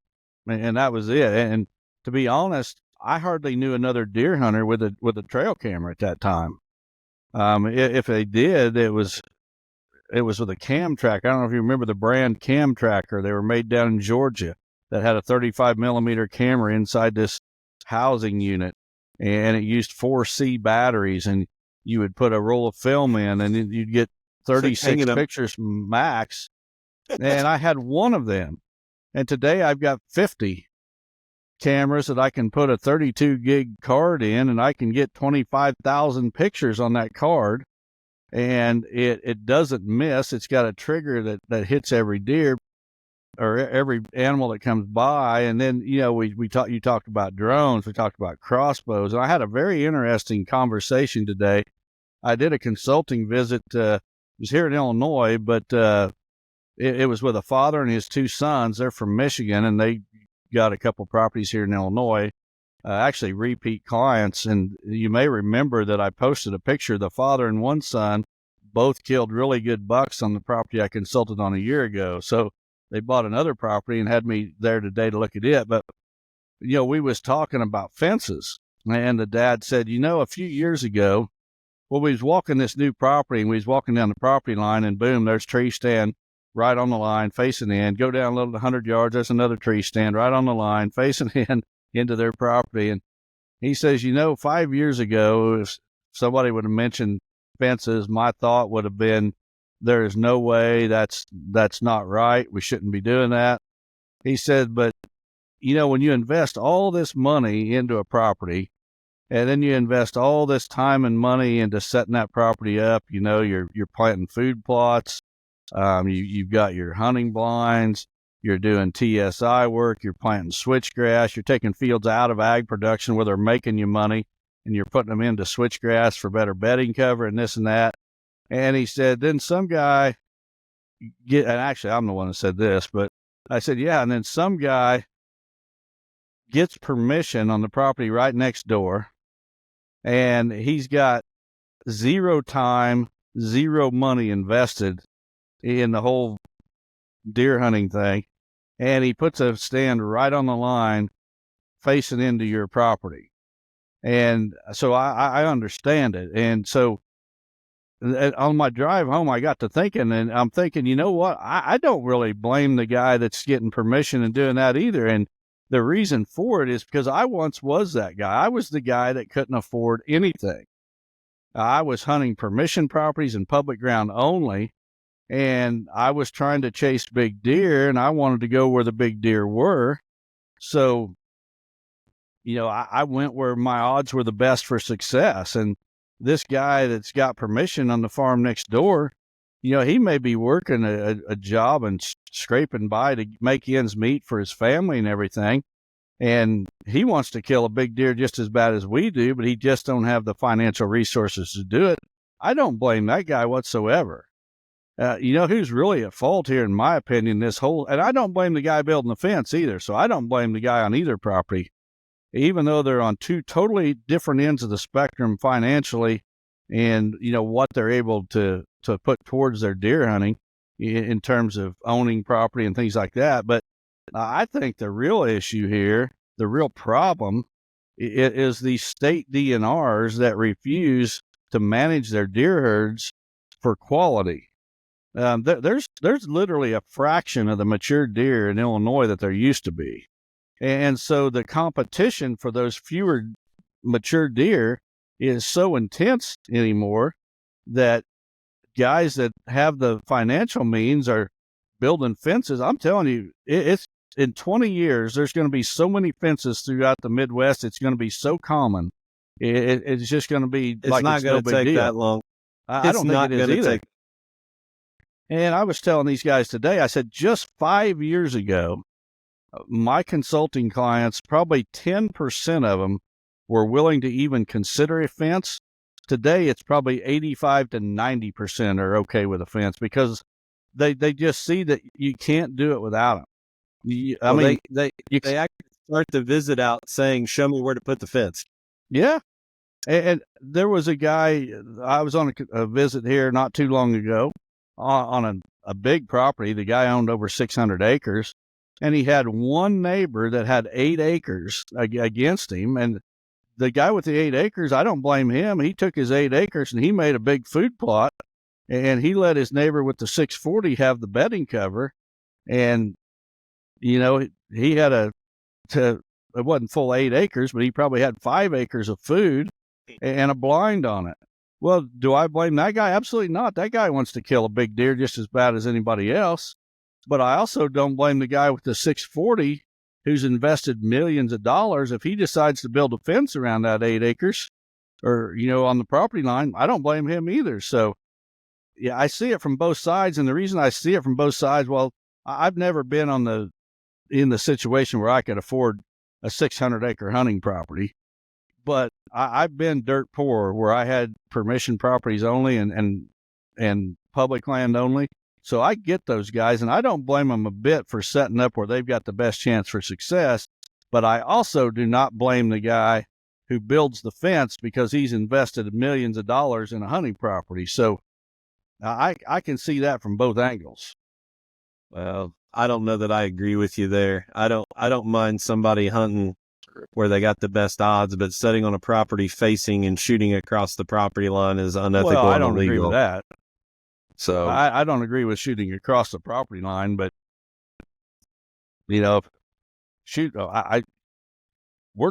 and that was it. And to be honest, I hardly knew another deer hunter with a trail camera at that time. If they did, it was with a cam tracker. I don't know if you remember the brand Cam Tracker. They were made down in Georgia that had a 35 millimeter camera inside this housing unit, and it used 4C batteries, and you would put a roll of film in, and you'd get 36 pictures max. And I had one of them. And today I've got 50 cameras that I can put a 32 gig card in, and I can get 25,000 pictures on that card. And it doesn't miss. It's got a trigger that hits every deer or every animal that comes by. And then, you talked about drones, we talked about crossbows. And I had a very interesting conversation today. I did a consulting visit, it was here in Illinois, but it was with a father and his two sons. They're from Michigan, and they got a couple properties here in Illinois, actually repeat clients. And you may remember that I posted a picture. The father and one son both killed really good bucks on the property I consulted on a year ago. So they bought another property and had me there today to look at it. But, we was talking about fences, and the dad said, a few years ago, we was walking this new property, and we was walking down the property line, and boom, there's tree stand right on the line facing in. Go down a little 100 yards, there's another tree stand right on the line facing in into their property. And he says, 5 years ago, if somebody would have mentioned fences, my thought would have been, there is no way, that's not right. We shouldn't be doing that. He said, but, when you invest all this money into a property, and then you invest all this time and money into setting that property up, you're planting food plots, you've got your hunting blinds, you're doing TSI work, you're planting switchgrass, you're taking fields out of ag production where they're making you money, and you're putting them into switchgrass for better bedding cover and this and that. And he said, then some guy and actually I'm the one that said this, but I said, yeah, and then some guy gets permission on the property right next door, and he's got zero time, zero money invested in the whole deer hunting thing, and he puts a stand right on the line facing into your property. And so I understand it. And so on my drive home, I got to thinking, and I'm thinking, you know what? I don't really blame the guy that's getting permission and doing that either. And the reason for it is because I once was that guy. I was the guy that couldn't afford anything. I was hunting permission properties and public ground only, and I was trying to chase big deer, and I wanted to go where the big deer were. So, I went where my odds were the best for success. And this guy that's got permission on the farm next door, he may be working a job and scraping by to make ends meet for his family and everything. And he wants to kill a big deer just as bad as we do, but he just don't have the financial resources to do it. I don't blame that guy whatsoever. Who's really at fault here, in my opinion, and I don't blame the guy building the fence either. So I don't blame the guy on either property, even though they're on two totally different ends of the spectrum financially and, what they're able to put towards their deer hunting in terms of owning property and things like that. But I think the real issue here, the real problem, is these state DNRs that refuse to manage their deer herds for quality. There's literally a fraction of the mature deer in Illinois that there used to be. And so the competition for those fewer mature deer is so intense anymore that guys that have the financial means are building fences. I'm telling you, it's in 20 years, there's going to be so many fences throughout the Midwest. It's going to be so common. It's just going to be it's like not it's going no to big take deal. that long. I don't think it is either. And I was telling these guys today, I said, just 5 years ago, my consulting clients, probably 10% of them were willing to even consider a fence. Today, it's probably 85 to 90% are okay with a fence because they just see that you can't do it without them. They actually start the visit out saying, show me where to put the fence. Yeah. And there was a guy, I was on a visit here not too long ago on a big property. The guy owned over 600 acres, and he had one neighbor that had 8 acres against him. And the guy with the 8 acres, I don't blame him. He took his 8 acres and he made a big food plot, and he let his neighbor with the 640 have the bedding cover. And, he had it wasn't full 8 acres, but he probably had 5 acres of food and a blind on it. Well, do I blame that guy? Absolutely not. That guy wants to kill a big deer just as bad as anybody else. But I also don't blame the guy with the 640 who's invested millions of dollars. If he decides to build a fence around that 8 acres or, on the property line, I don't blame him either. So, yeah, I see it from both sides. And the reason I see it from both sides, well, I've never been in the situation where I could afford a 600-acre hunting property. But I've been dirt poor where I had permission properties only and public land only. So I get those guys, and I don't blame them a bit for setting up where they've got the best chance for success. But I also do not blame the guy who builds the fence because he's invested millions of dollars in a hunting property. So I can see that from both angles. Well, I don't know that I agree with you there. I don't mind somebody hunting where they got the best odds, but sitting on a property facing and shooting across the property line is unethical. Well, I don't and illegal. agree with that. So I don't agree with shooting across the property line, but we're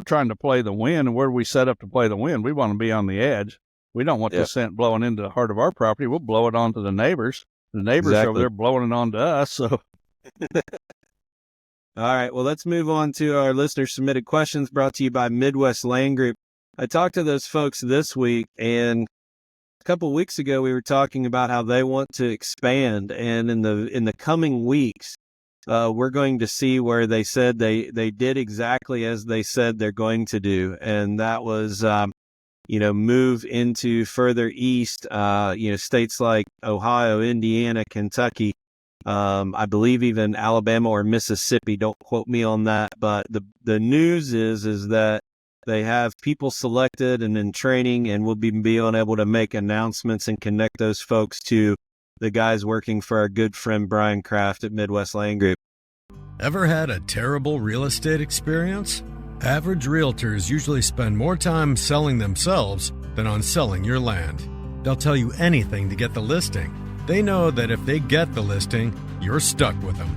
trying to play the wind, and where we set up to play the wind, we want to be on the edge. We don't want the scent blowing into the heart of our property. We'll blow it onto the neighbors. The neighbors over there blowing it onto us. So, all right. Well, let's move on to our listener submitted questions brought to you by Midwest Land Group. I talked to those folks this week, and a couple of weeks ago, we were talking about how they want to expand, and in the coming weeks, we're going to see where they said they did exactly as they said they're going to do, and that was, move into further east, states like Ohio, Indiana, Kentucky, I believe even Alabama or Mississippi. Don't quote me on that, but the news is that they have people selected and in training, and we'll be able to make announcements and connect those folks to the guys working for our good friend Brian Kraft at Midwest Land Group. Ever had a terrible real estate experience? Average realtors usually spend more time selling themselves than on selling your land. They'll tell you anything to get the listing. They know that if they get the listing, you're stuck with them.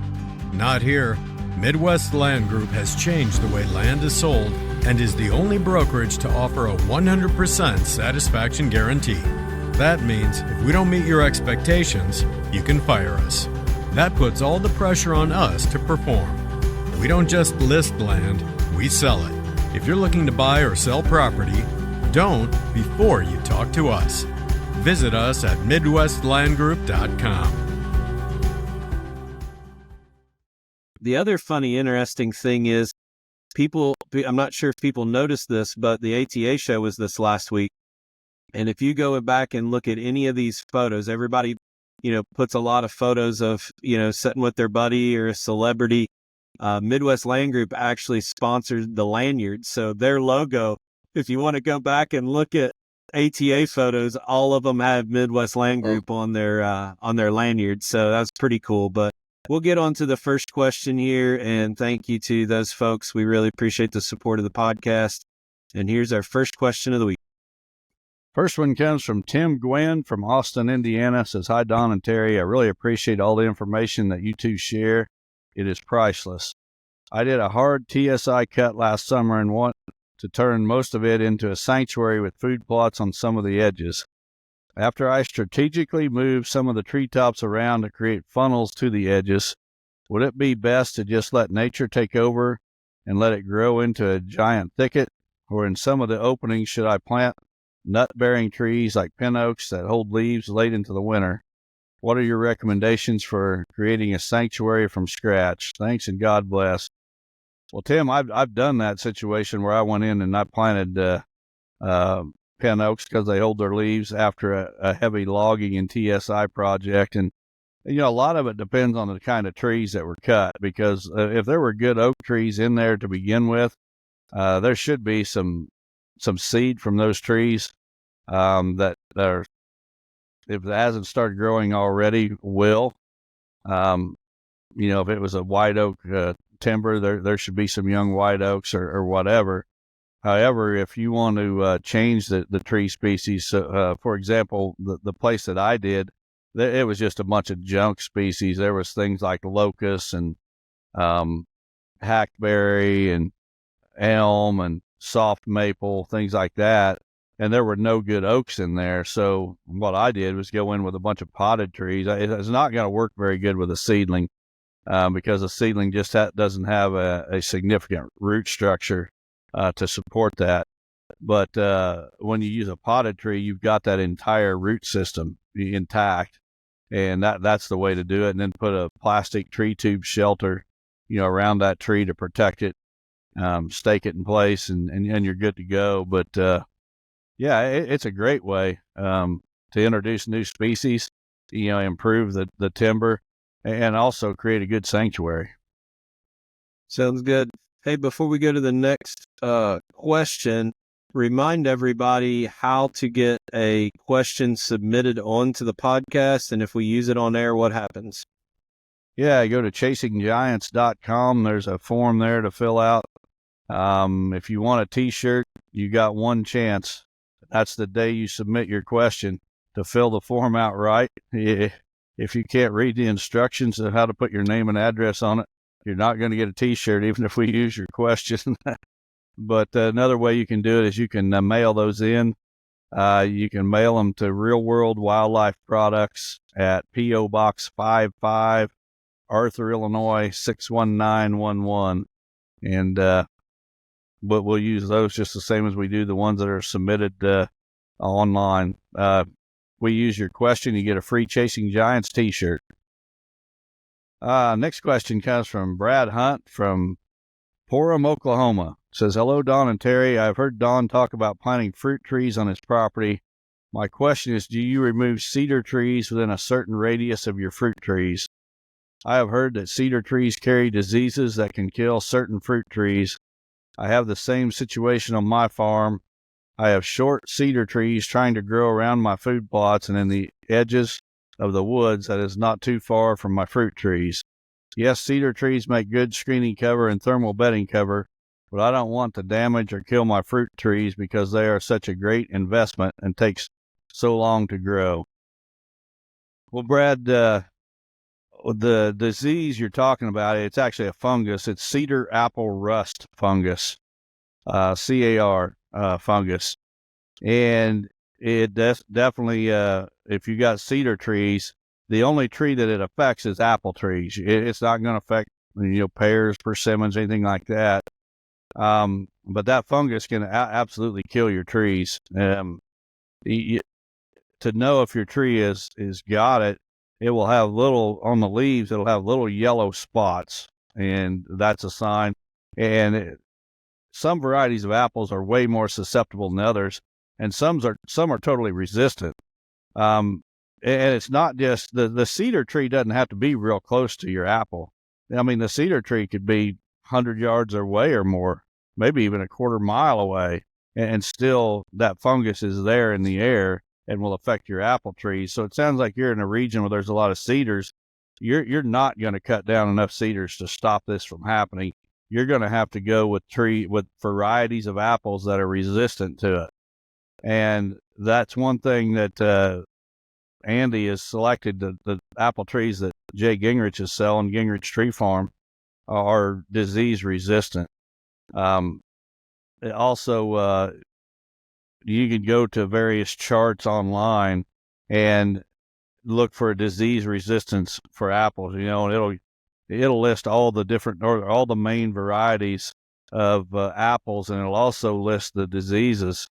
Not here. Midwest Land Group has changed the way land is sold and is the only brokerage to offer a 100% satisfaction guarantee. That means if we don't meet your expectations, you can fire us. That puts all the pressure on us to perform. We don't just list land, we sell it. If you're looking to buy or sell property, don't before you talk to us. Visit us at MidwestLandGroup.com. The other funny, interesting thing is I'm not sure if people noticed this, but the ATA show was this last week. And if you go back and look at any of these photos, everybody, puts a lot of photos of, sitting with their buddy or a celebrity. Midwest Land Group actually sponsored the lanyard. So their logo, if you want to go back and look at ATA photos, all of them have Midwest Land Group on their lanyard. So that's pretty cool. But we'll get on to the first question here, and thank you to those folks. We really appreciate the support of the podcast. And here's our first question of the week. First one comes from Tim Gwynn from Austin, Indiana. Says, hi, Don and Terry. I really appreciate all the information that you two share. It is priceless. I did a hard TSI cut last summer and want to turn most of it into a sanctuary with food plots on some of the edges. After I strategically moved some of the treetops around to create funnels to the edges, would it be best to just let nature take over and let it grow into a giant thicket? Or in some of the openings, should I plant nut-bearing trees like pin oaks that hold leaves late into the winter? What are your recommendations for creating a sanctuary from scratch? Thanks and God bless. Well, Tim, I've done that situation where I went in and I planted pin oaks because they hold their leaves after a heavy logging and TSI project. And, a lot of it depends on the kind of trees that were cut, because if there were good oak trees in there to begin with, there should be some seed from those trees that are, if it hasn't started growing already, will. If it was a white oak timber, there should be some young white oaks or whatever. However, if you want to change the tree species, for example, the place that I did, it was just a bunch of junk species. There was things like locust and hackberry and elm and soft maple, things like that. And there were no good oaks in there. So what I did was go in with a bunch of potted trees. It's not going to work very good with a seedling because a seedling just doesn't have a significant root structure to support that. But when you use a potted tree, you've got that entire root system intact. And that's the way to do it. And then put a plastic tree tube shelter, around that tree to protect it, stake it in place, and you're good to go. But it's a great way to introduce new species, improve the timber, and also create a good sanctuary. Sounds good. Hey, before we go to the next question, remind everybody how to get a question submitted onto the podcast, and if we use it on air, what happens? Yeah, go to chasinggiants.com. There's a form there to fill out. If you want a T-shirt, you got one chance. That's the day you submit your question to fill the form out right. If you can't read the instructions of how to put your name and address on it, you're not going to get a T-shirt, even if we use your question. But another way you can do it is you can mail those in. You can mail them to Real World Wildlife Products at P.O. Box 55, Arthur, Illinois, 61911. And but we'll use those just the same as we do the ones that are submitted online. We use your question, you get a free Chasing Giants T-shirt. Next question comes from Brad Hunt from Porham, Oklahoma. Says, hello, Don and Terry. I've heard Don talk about planting fruit trees on his property. My question is, do you remove cedar trees within a certain radius of your fruit trees? I have heard that cedar trees carry diseases that can kill certain fruit trees. I have the same situation on my farm. I have short cedar trees trying to grow around my food plots and in the edges of the woods that is not too far from my fruit trees. Yes, cedar trees make good screening cover and thermal bedding cover, but I don't want to damage or kill my fruit trees because they are such a great investment and takes so long to grow. Well, Brad, the disease you're talking about, it's actually a fungus. It's cedar apple rust fungus. CAR fungus. And it definitely, if you got cedar trees, the only tree that it affects is apple trees. It's not going to affect, pears, persimmons, anything like that. But that fungus can absolutely kill your trees. To know if your tree is got it, it will have on the leaves, it'll have little yellow spots, and that's a sign. And some varieties of apples are way more susceptible than others, and some are totally resistant. And it's not just the cedar tree doesn't have to be real close to your apple. I mean, the cedar tree could be 100 yards away or more, maybe even a quarter mile away, and still that fungus is there in the air and will affect your apple trees. So it sounds like you're in a region where there's a lot of cedars. You're not going to cut down enough cedars to stop this from happening. You're going to have to go with varieties of apples that are resistant to it. And that's one thing that Andy has selected. The apple trees that Jay Gingrich is selling, Gingrich Tree Farm, are disease resistant. Also, you can go to various charts online and look for disease resistance for apples, and it'll list all the different, or all the main varieties of apples, and it'll also list the diseases,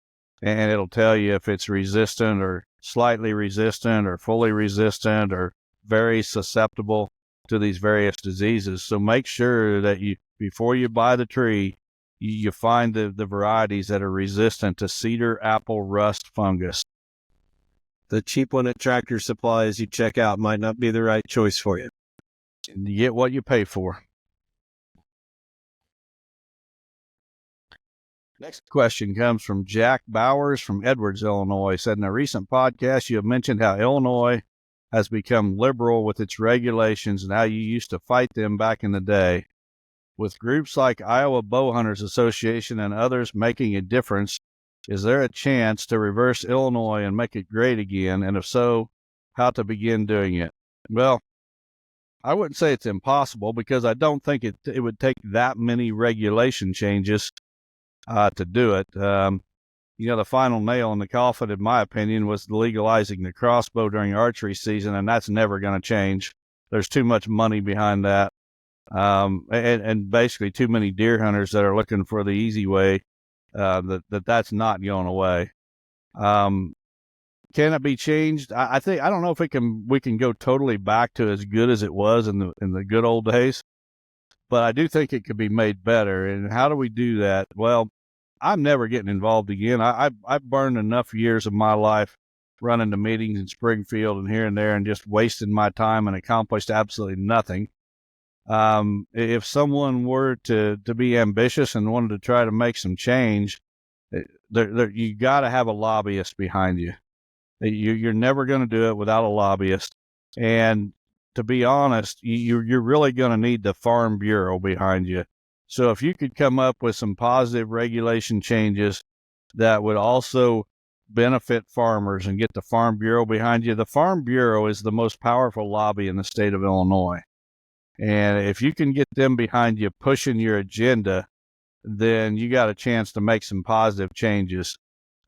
and it'll tell you if it's resistant or slightly resistant or fully resistant or very susceptible to these various diseases. So make sure that before you buy the tree, you find the varieties that are resistant to cedar apple rust fungus. The cheap one at Tractor Supplies you check out might not be the right choice for you. You get what you pay for. Next question comes from Jack Bowers from Edwards, Illinois. Said, in a recent podcast, you have mentioned how Illinois has become liberal with its regulations and how you used to fight them back in the day. With groups like Iowa Bowhunters Association and others making a difference, is there a chance to reverse Illinois and make it great again? And if so, how to begin doing it? Well, I wouldn't say it's impossible, because I don't think it would take that many regulation changes to do it. The final nail in the coffin, in my opinion, was legalizing the crossbow during archery season, and that's never going to change. There's too much money behind that. And basically too many deer hunters that are looking for the easy way, that's not going away. Can it be changed? I don't know if we can go totally back to as good as it was in the good old days, but I do think it could be made better. And how do we do that? Well, I'm never getting involved again. I've burned enough years of my life running to meetings in Springfield and here and there and just wasting my time and accomplished absolutely nothing. If someone were to be ambitious and wanted to try to make some change, you got to have a lobbyist behind you. You're never going to do it without a lobbyist. And to be honest, you're really going to need the Farm Bureau behind you. So if you could come up with some positive regulation changes that would also benefit farmers and get the Farm Bureau behind you, the Farm Bureau is the most powerful lobby in the state of Illinois. And if you can get them behind you pushing your agenda, then you got a chance to make some positive changes.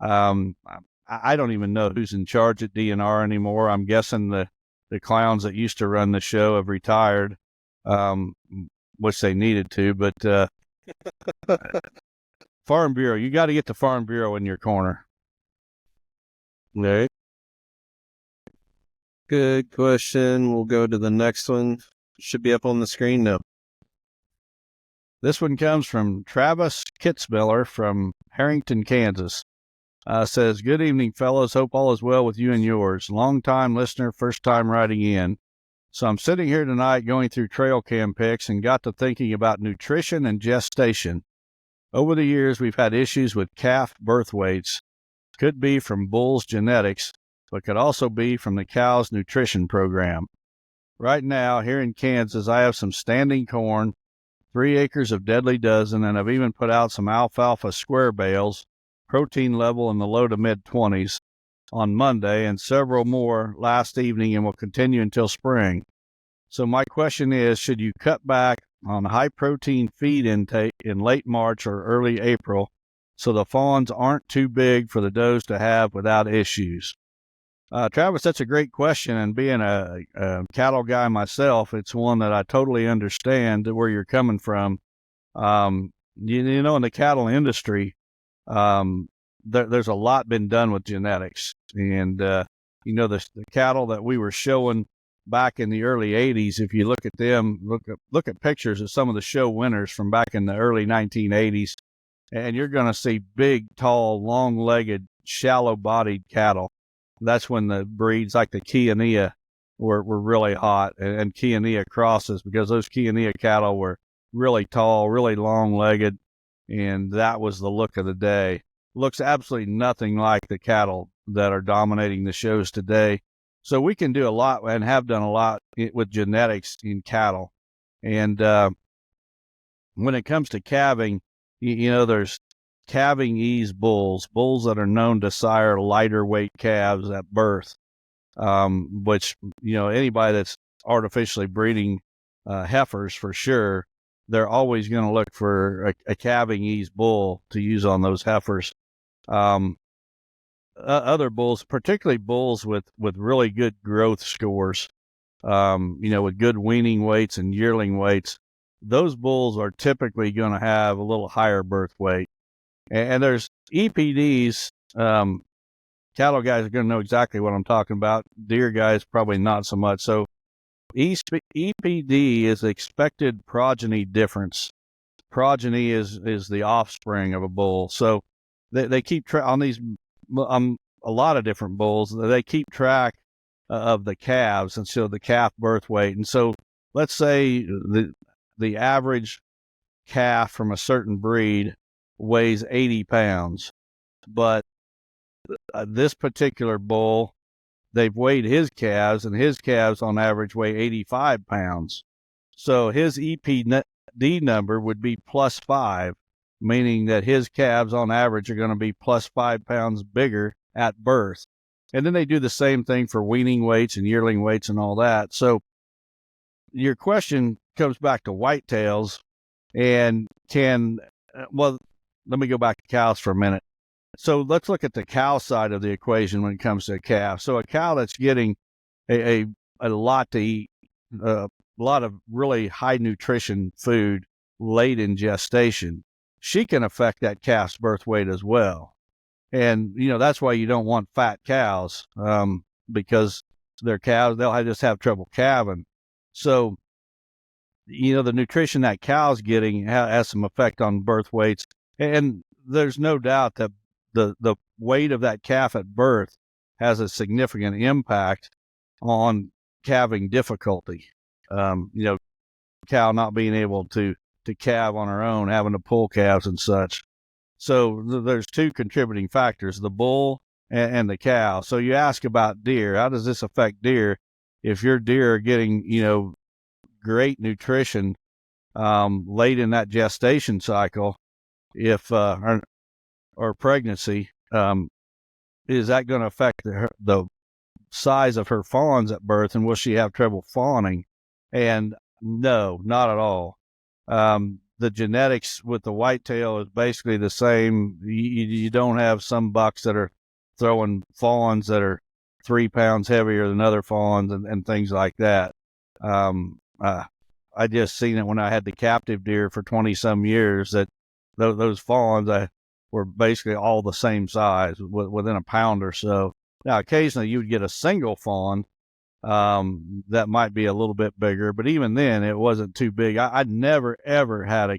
I don't even know who's in charge at DNR anymore. I'm guessing the clowns that used to run the show have retired, which they needed to. But Farm Bureau, you got to get the Farm Bureau in your corner. Okay. Good question. We'll go to the next one. Should be up on the screen now. This one comes from Travis Kitzmiller from Harrington, Kansas. Says, good evening, fellows. Hope all is well with you and yours. Long-time listener, first time writing in. So I'm sitting here tonight going through trail cam pics and got to thinking about nutrition and gestation. Over the years, we've had issues with calf birth weights. Could be from bull's genetics, but could also be from the cow's nutrition program. Right now, here in Kansas, I have some standing corn, 3 acres of deadly dozen, and I've even put out some alfalfa square bales, protein level in the low to mid-20s, on Monday, and several more last evening, and will continue until spring. So my question is, should you cut back on high protein feed intake in late March or early April, so the fawns aren't too big for the does to have without issues? Travis, that's a great question, and being a cattle guy myself, it's one that I totally understand where you're coming from. You know, in the cattle industry, there's a lot been done with genetics, and you know, the cattle that we were showing back in the early 80s, if you look at them, look at pictures of some of the show winners from back in the early 1980s, and you're going to see big, tall, long-legged, shallow-bodied cattle. That's when the breeds like the Chianea were really hot, and Chianea crosses, because those Chianea cattle were really tall, really long-legged, and that was the look of the day. Looks absolutely nothing like the cattle that are dominating the shows today. So we can do a lot and have done a lot with genetics in cattle. And when it comes to calving, you know, there's calving ease bulls that are known to sire lighter weight calves at birth, which, you know, anybody that's artificially breeding heifers, for sure, they're always going to look for a calving ease bull to use on those heifers. Other bulls, particularly bulls with really good growth scores, you know, with good weaning weights and yearling weights, those bulls are typically going to have a little higher birth weight. And there's EPDs. Cattle guys are going to know exactly what I'm talking about. Deer guys probably not so much. So EPD is expected progeny difference. Progeny is the offspring of a bull. So they keep track on these, a lot of different bulls. They keep track of the calves, and so the calf birth weight. And so let's say the average calf from a certain breed weighs 80 pounds, but this particular bull, they've weighed his calves, and his calves on average weigh 85 pounds. So his EPD number would be +5, meaning that his calves on average are going to be +5 pounds bigger at birth. And then they do the same thing for weaning weights and yearling weights and all that. So your question comes back to whitetails, and well, let me go back to cows for a minute. So let's look at the cow side of the equation when it comes to a calf. So a cow that's getting a lot to eat, a lot of really high nutrition food late in gestation, she can affect that calf's birth weight as well. And, you know, that's why you don't want fat cows, because their calves, they'll just have trouble calving. So, you know, the nutrition that cow's getting has some effect on birth weights. And there's no doubt that the weight of that calf at birth has a significant impact on calving difficulty. You know, cow not being able to calve on her own, having to pull calves and such. So there's two contributing factors, the bull and the cow. So you ask about deer. How does this affect deer? If your deer are getting, you know, great nutrition late in that gestation cycle, if or pregnancy, is that going to affect the size of her fawns at birth, and will she have trouble fawning? And no, not at all. The genetics with the whitetail is basically the same. You don't have some bucks that are throwing fawns that are 3 pounds heavier than other fawns and things like that. I just seen it when I had the captive deer for 20 some years, that those fawns were basically all the same size, within a pound or so. Now, occasionally you would get a single fawn that might be a little bit bigger, but even then it wasn't too big. I'd never ever had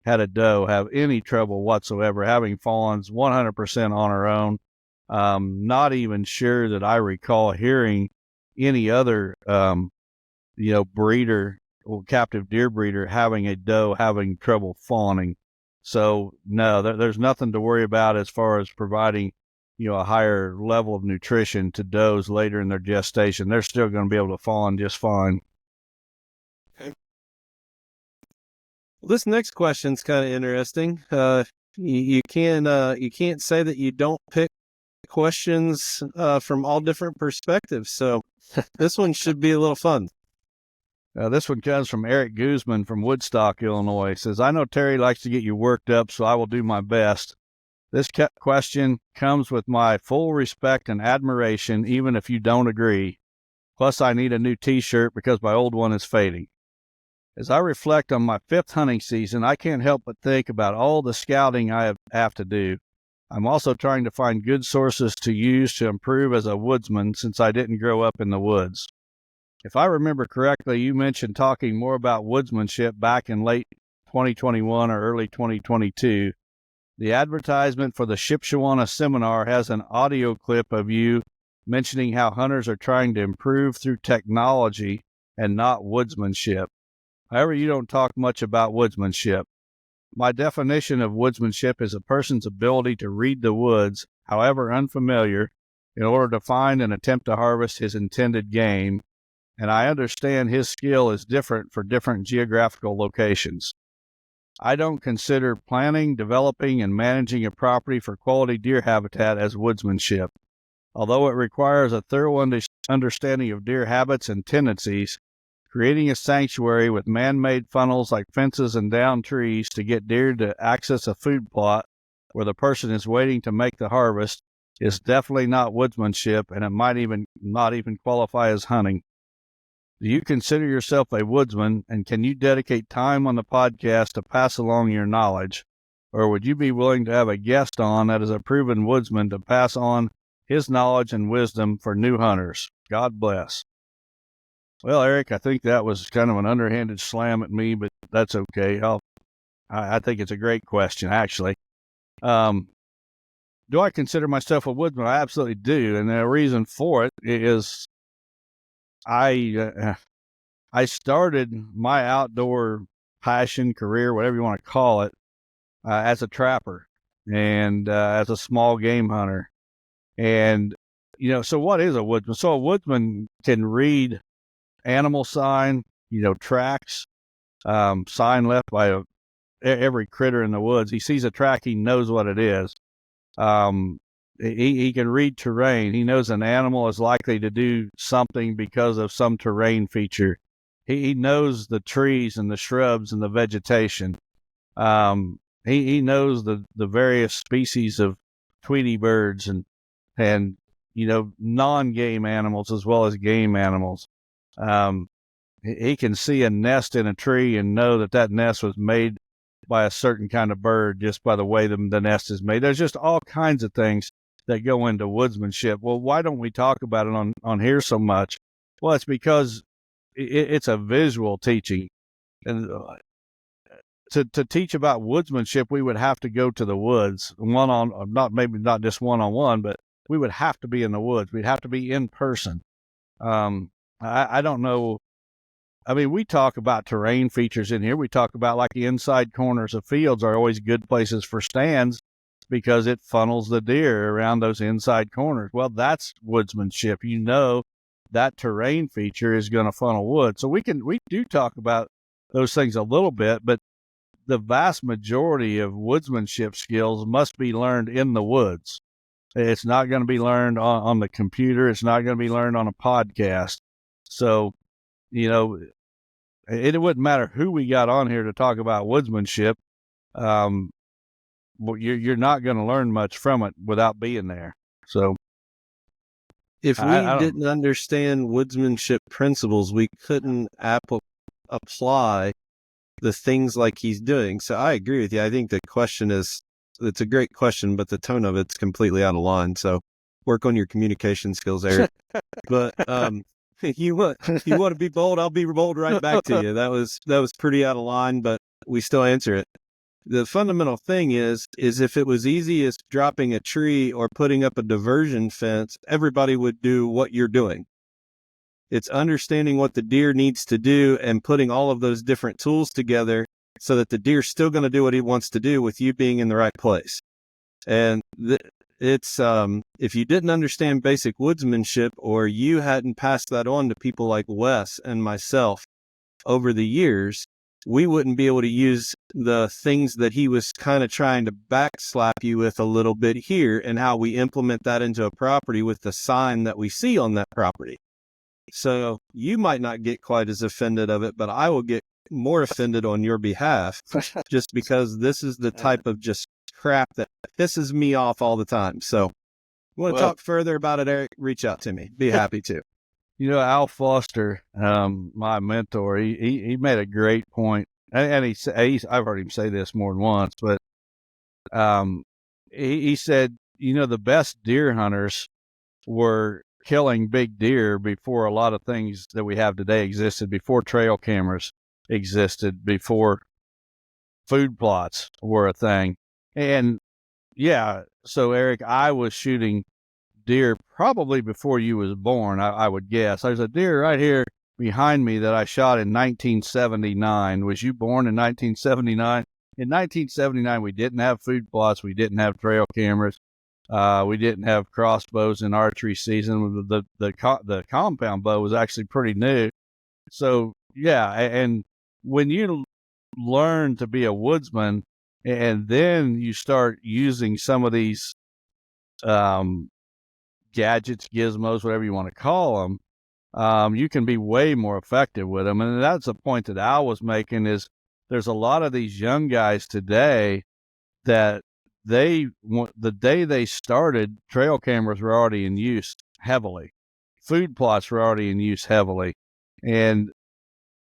a doe have any trouble whatsoever having fawns 100% on her own. Not even sure that I recall hearing any other breeder or captive deer breeder having a doe having trouble fawning. So no, there's nothing to worry about as far as providing, you know, a higher level of nutrition to does later in their gestation. They're still going to be able to fawn just fine. Okay. Well, this next question's kind of interesting. You can't say that you don't pick questions from all different perspectives. So this one should be a little fun. This one comes from Eric Guzman from Woodstock, Illinois. He says, I know Terry likes to get you worked up, so I will do my best. This question comes with my full respect and admiration, even if you don't agree. Plus, I need a new T-shirt because my old one is fading. As I reflect on my 5th hunting season, I can't help but think about all the scouting I have to do. I'm also trying to find good sources to use to improve as a woodsman since I didn't grow up in the woods. If I remember correctly, you mentioned talking more about woodsmanship back in late 2021 or early 2022. The advertisement for the Shipshawana seminar has an audio clip of you mentioning how hunters are trying to improve through technology and not woodsmanship. However, you don't talk much about woodsmanship. My definition of woodsmanship is a person's ability to read the woods, however unfamiliar, in order to find and attempt to harvest his intended game, and I understand his skill is different for different geographical locations. I don't consider planning, developing, and managing a property for quality deer habitat as woodsmanship. Although it requires a thorough understanding of deer habits and tendencies, creating a sanctuary with man-made funnels like fences and downed trees to get deer to access a food plot where the person is waiting to make the harvest is definitely not woodsmanship, and it might not even qualify as hunting. Do you consider yourself a woodsman, and can you dedicate time on the podcast to pass along your knowledge? Or would you be willing to have a guest on that is a proven woodsman to pass on his knowledge and wisdom for new hunters? God bless. Well, Eric, I think that was kind of an underhanded slam at me, but that's okay. I think it's a great question, actually. Do I consider myself a woodsman? I absolutely do, and the reason for it is I started my outdoor passion, career, whatever you want to call it, as a trapper and as a small game hunter. And, so what is a woodsman? So a woodsman can read animal sign, tracks, sign left by every critter in the woods. He sees a track, he knows what it is. He can read terrain. He knows an animal is likely to do something because of some terrain feature. He knows the trees and the shrubs and the vegetation. He knows the various species of Tweety birds and non-game animals as well as game animals. He can see a nest in a tree and know that nest was made by a certain kind of bird just by the way the nest is made. There's just all kinds of things that go into woodsmanship. Well, why don't we talk about it on here so much? Well, it's because it's a visual teaching. And to teach about woodsmanship, we would have to go to the woods, not just one-on-one, but we would have to be in the woods. We'd have to be in person. I don't know. I mean, we talk about terrain features in here. We talk about like the inside corners of fields are always good places for stands because it funnels the deer around those inside corners. Well, that's woodsmanship. That terrain feature is going to funnel wood. So we do talk about those things a little bit, but the vast majority of woodsmanship skills must be learned in the woods. It's not going to be learned on the computer. It's not going to be learned on a podcast. So, it wouldn't matter who we got on here to talk about woodsmanship. You're not going to learn much from it without being there. So, if we didn't understand woodsmanship principles, we couldn't apply the things like he's doing. So I agree with you. I think the question it's a great question, but the tone of it's completely out of line. So work on your communication skills, Eric. But you want to be bold, I'll be bold right back to you. That was pretty out of line, but we still answer it. The fundamental thing is if it was easy as dropping a tree or putting up a diversion fence, everybody would do what you're doing. It's understanding what the deer needs to do and putting all of those different tools together so that the deer's still going to do what he wants to do with you being in the right place. And it's if you didn't understand basic woodsmanship or you hadn't passed that on to people like Wes and myself over the years, we wouldn't be able to use the things that he was kind of trying to backslap you with a little bit here and how we implement that into a property with the sign that we see on that property. So you might not get quite as offended of it, but I will get more offended on your behalf just because this is the type of just crap that pisses me off all the time. So you want to talk further about it, Eric? Reach out to me. Be happy to. You know, Al Foster, my mentor, he made a great point. And I've heard him say this more than once, but he said, you know, the best deer hunters were killing big deer before a lot of things that we have today existed, before trail cameras existed, before food plots were a thing. And yeah, so Eric, I was shooting deer probably before you was born, I would guess. There's a deer right here behind me that I shot in 1979. Was you born in 1979? In 1979, we didn't have food plots. We didn't have trail cameras. We didn't have crossbows in archery season. The compound bow was actually pretty new. So yeah, and when you learn to be a woodsman, and then you start using some of these gadgets, gizmos, whatever you want to call them, you can be way more effective with them. And that's the point that Al was making, is there's a lot of these young guys today that the day they started, trail cameras were already in use heavily. Food plots were already in use heavily. And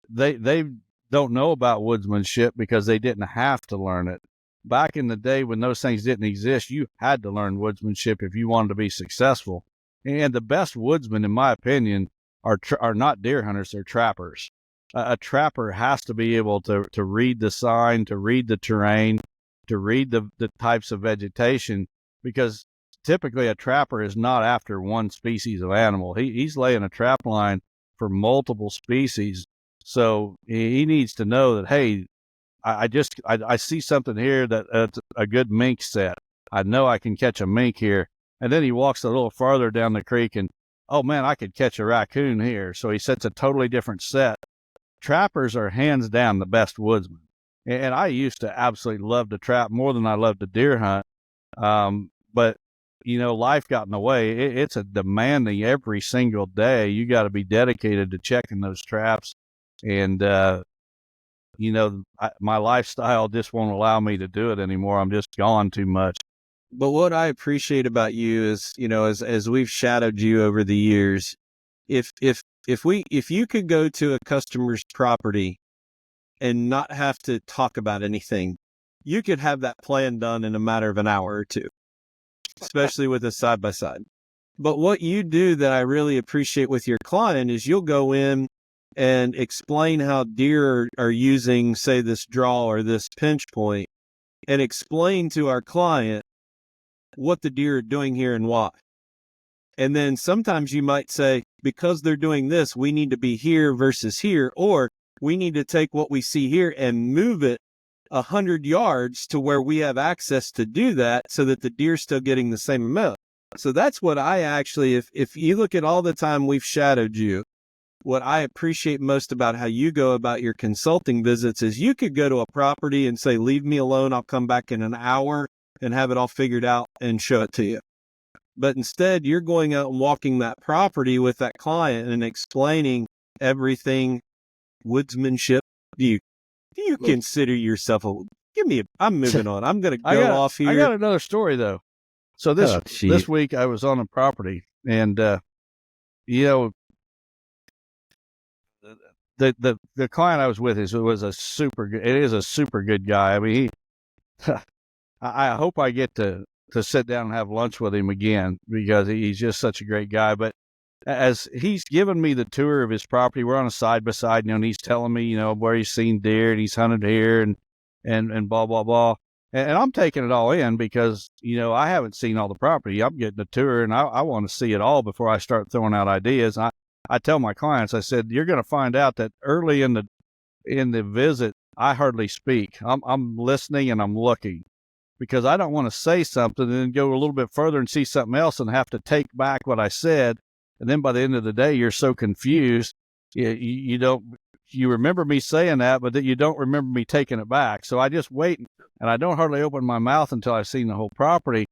they don't know about woodsmanship because they didn't have to learn it. Back in the day when those things didn't exist, you had to learn woodsmanship if you wanted to be successful. And the best woodsmen, in my opinion, are not deer hunters, they're trappers. A trapper has to be able to read the sign, to read the terrain, to read the types of vegetation, because typically a trapper is not after one species of animal. He's laying a trap line for multiple species. So he needs to know that, hey, I see something here that's a good mink set. I know I can catch a mink here. And then he walks a little farther down the creek and, oh man, I could catch a raccoon here. So he sets a totally different set. Trappers are hands down the best woodsmen. And I used to absolutely love to trap more than I loved to deer hunt. But, you know, life got in the way. It's a demanding every single day. You got to be dedicated to checking those traps. And, you know, my lifestyle just won't allow me to do it anymore. I'm just gone too much. But what I appreciate about you is, you know, as we've shadowed you over the years, if you could go to a customer's property and not have to talk about anything, you could have that plan done in a matter of an hour or two, especially with a side-by-side. But what you do that I really appreciate with your client is you'll go in and explain how deer are using, say, this draw or this pinch point, and explain to our client what the deer are doing here and why. And then sometimes you might say, because they're doing this, we need to be here versus here, or we need to take what we see here and move it 100 yards to where we have access to do that so that the deer's still getting the same amount. So that's what I actually, if you look at all the time we've shadowed you, what I appreciate most about how you go about your consulting visits is you could go to a property and say, leave me alone, I'll come back in an hour and have it all figured out and show it to you. But instead, you're going out and walking that property with that client and explaining everything woodsmanship. Do you consider yourself I'm moving on. I'm going to go off here. I got another story though. So this week I was on a property and, you know, the client I was with is a super good guy. I mean, I hope I get to sit down and have lunch with him again because he's just such a great guy. But as he's given me the tour of his property, we're on a side by side, you know, and he's telling me, you know, where he's seen deer and he's hunted here and blah, blah, blah. And I'm taking it all in because, you know, I haven't seen all the property. I'm getting a tour and I want to see it all before I start throwing out ideas. I tell my clients, I said, you're going to find out that early in the visit, I hardly speak. I'm listening and I'm looking because I don't want to say something and then go a little bit further and see something else and have to take back what I said. And then by the end of the day, you're so confused. You remember me saying that, but that you don't remember me taking it back. So I just wait and I don't hardly open my mouth until I've seen the whole property.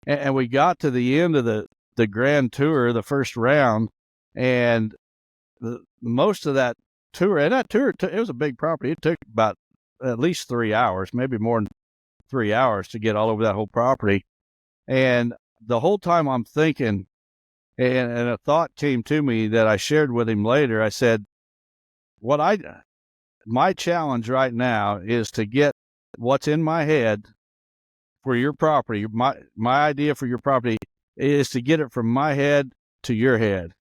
And we got to the end of the grand tour, the first round, and most of that tour, and that tour, it was a big property. It took about at least 3 hours, maybe more than 3 hours to get all over that whole property. And the whole time I'm thinking, and a thought came to me that I shared with him later. I said, my challenge right now is to get what's in my head for your property. My idea for your property is to get it from my head to your head,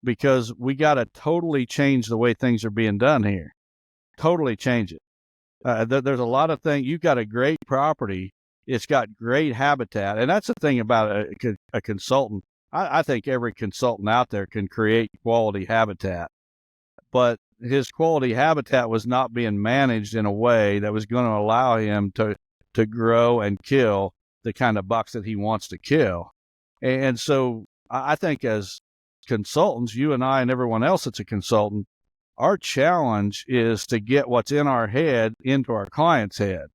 because we got to totally change the way things are being done here. Totally change it. There's a lot of things. You've got a great property. It's got great habitat. And that's the thing about a consultant. I think every consultant out there can create quality habitat. But his quality habitat was not being managed in a way that was going to allow him to grow and kill the kind of bucks that he wants to kill. And so I think as consultants, you and I and everyone else that's a consultant, our challenge is to get what's in our head into our client's head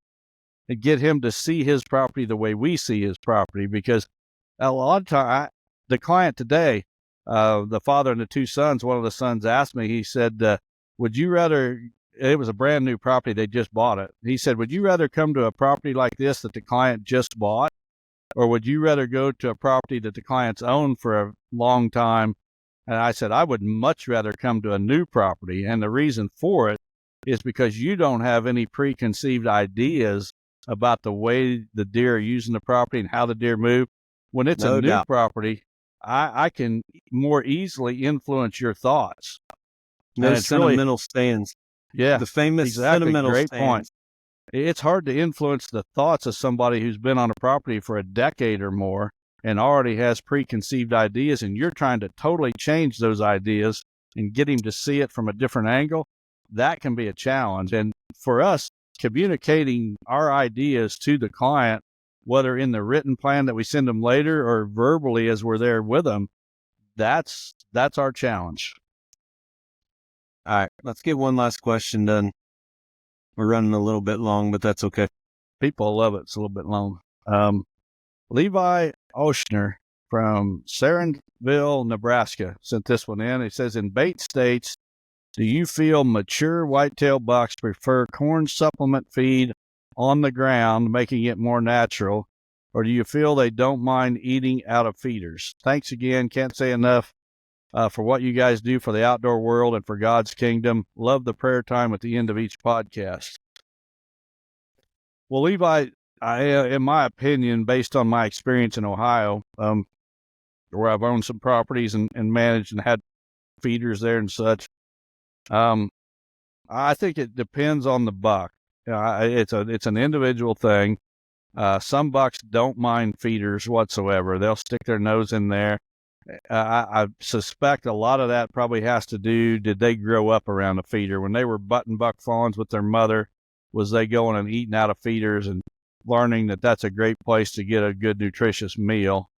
and get him to see his property the way we see his property. Because a lot of time, the client today, the father and the two sons, one of the sons asked me, he said, would you rather, it was a brand new property, they just bought it. He said, would you rather come to a property like this that the client just bought, or would you rather go to a property that the client's owned for a long time? And I said, I would much rather come to a new property. And the reason for it is because you don't have any preconceived ideas about the way the deer are using the property and how the deer move. When it's a new property, I can more easily influence your thoughts. No sentimental stands. Yeah. The famous exactly, sentimental great stands. point. It's hard to influence the thoughts of somebody who's been on a property for a decade or more and already has preconceived ideas, and you're trying to totally change those ideas and get him to see it from a different angle. That can be a challenge. And for us, communicating our ideas to the client, whether in the written plan that we send them later or verbally as we're there with them, that's our challenge. All right, let's get one last question done. We're running a little bit long, but that's okay. People love it. It's a little bit long. Levi Oshner from Sarenville, Nebraska sent this one in. He says, in bait states, do you feel mature whitetail bucks prefer corn supplement feed on the ground, making it more natural, or do you feel they don't mind eating out of feeders? Thanks again. Can't say enough for what you guys do for the outdoor world and for God's kingdom. Love the prayer time at the end of each podcast. Well, Levi, in my opinion, based on my experience in Ohio, where I've owned some properties and managed and had feeders there and such, I think it depends on the buck. It's an individual thing. Some bucks don't mind feeders whatsoever. They'll stick their nose in there. I suspect a lot of that probably has to do, did they grow up around a feeder? When they were button buck fawns with their mother, was they going and eating out of feeders and learning that that's a great place to get a good nutritious meal?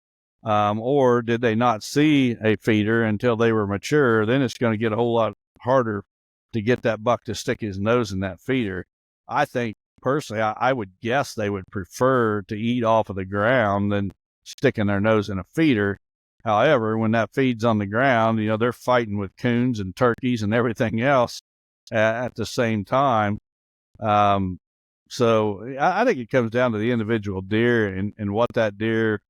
Or did they not see a feeder until they were mature? Then it's going to get a whole lot harder to get that buck to stick his nose in that feeder. I think personally, I would guess they would prefer to eat off of the ground than sticking their nose in a feeder. However, when that feed's on the ground, they're fighting with coons and turkeys and everything else at the same time. So I think it comes down to the individual deer and what that deer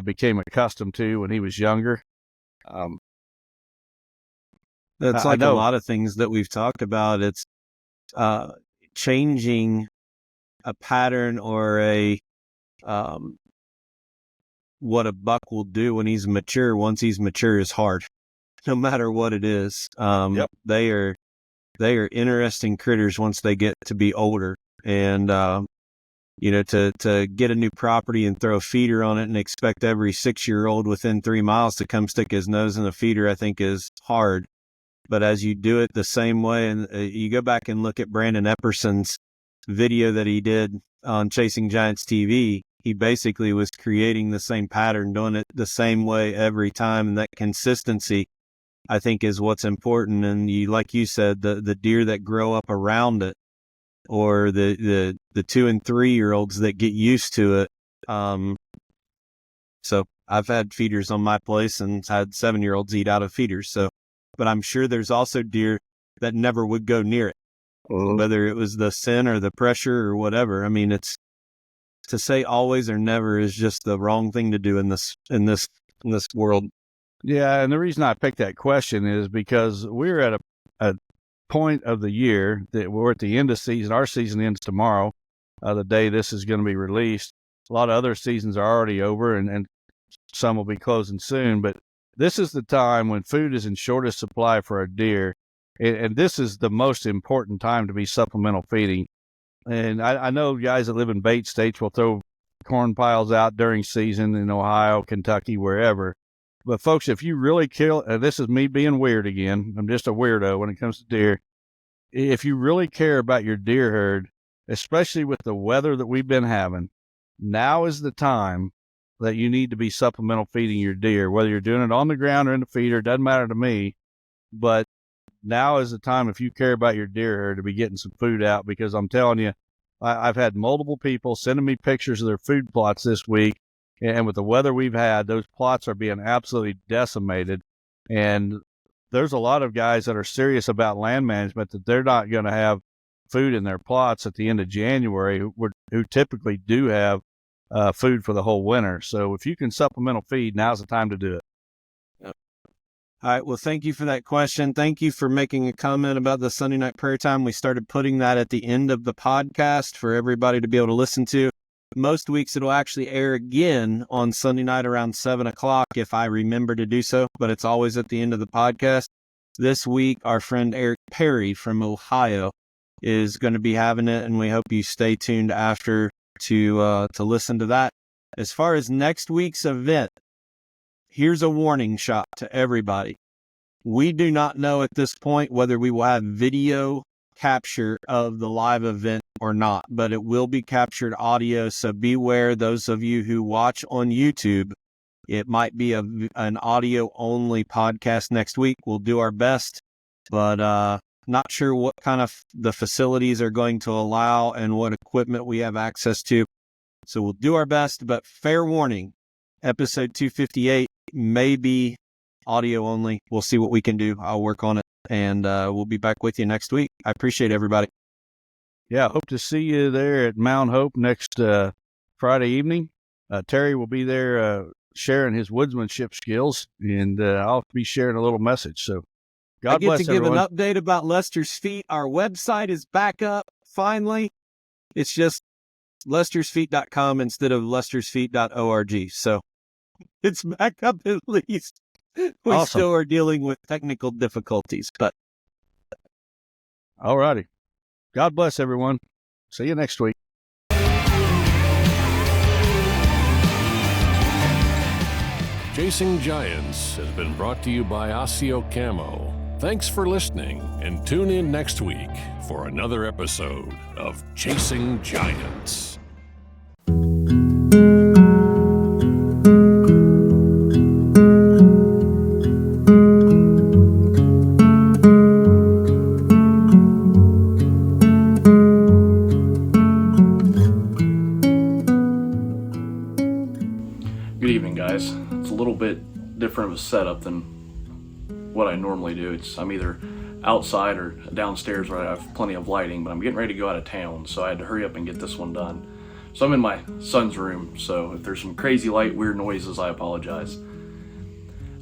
became accustomed to when he was younger. That's like a lot of things that we've talked about. It's changing a pattern or what a buck will do when he's mature. Once he's mature is hard, no matter what it is. Yep. They are interesting critters once they get to be older. And, to get a new property and throw a feeder on it and expect every 6-year-old within 3 miles to come stick his nose in a feeder, I think is hard. But as you do it the same way, and you go back and look at Brandon Epperson's video that he did on Chasing Giants TV, he basically was creating the same pattern, doing it the same way every time. And that consistency, I think, is what's important. And like you said, the deer that grow up around it, or the 2 and 3 year olds that get used to it. So I've had feeders on my place and had 7-year-olds eat out of feeders. So but I'm sure there's also deer that never would go near it, whether it was the scent or the pressure or whatever. I mean, it's to say always or never is just the wrong thing to do in this world. Yeah, and the reason I picked that question is because we're at a point of the year that we're at the end of season. Our season ends tomorrow, the day this is going to be released. A lot of other seasons are already over, and some will be closing soon. But this is the time when food is in shortest supply for our deer, and this is the most important time to be supplemental feeding. And I know guys that live in bait states will throw corn piles out during season in Ohio, Kentucky, wherever. But folks, if you really kill, this is me being weird again. I'm just a weirdo when it comes to deer. If you really care about your deer herd, especially with the weather that we've been having, now is the time that you need to be supplemental feeding your deer, whether you're doing it on the ground or in the feeder, doesn't matter to me. But now is the time, if you care about your deer herd, to be getting some food out, because I'm telling you, I've had multiple people sending me pictures of their food plots this week. And with the weather we've had, those plots are being absolutely decimated. And there's a lot of guys that are serious about land management that they're not going to have food in their plots at the end of January, who typically do have food for the whole winter. So if you can supplemental feed, now's the time to do it. Yep. All right. Well, thank you for that question. Thank you for making a comment about the Sunday night prayer time. We started putting that at the end of the podcast for everybody to be able to listen to. Most weeks it'll actually air again on Sunday night around 7 o'clock if I remember to do so, but it's always at the end of the podcast. This week, our friend Eric Perry from Ohio is going to be having it, and we hope you stay tuned after to listen to that. As far as next week's event, here's a warning shot to everybody. We do not know at this point whether we will have video capture of the live event or not, but it will be captured audio, so beware those of you who watch on YouTube. It might be an audio only podcast next week. We'll do our best, but not sure what kind of the facilities are going to allow and what equipment we have access to. So we'll do our best, but fair warning, episode 258 may be audio only. We'll see what we can do. I'll work on it, and we'll be back with you next week. I appreciate everybody. Yeah, hope to see you there at Mount Hope next Friday evening. Terry will be there sharing his woodsmanship skills, and I'll be sharing a little message. So God bless everyone. I get to give an update about Lester's Feet. Our website is back up, finally. It's just lestersfeet.com instead of lestersfeet.org. So it's back up at least. We still are dealing with technical difficulties, but. All righty. God bless everyone. See you next week. Chasing Giants has been brought to you by Osseo Camo. Thanks for listening, and tune in next week for another episode of Chasing Giants. Different of a setup than what I normally do. I'm either outside or downstairs where I have plenty of lighting, but I'm getting ready to go out of town, so I had to hurry up and get this one done. So I'm in my son's room, so if there's some crazy light, weird noises, I apologize.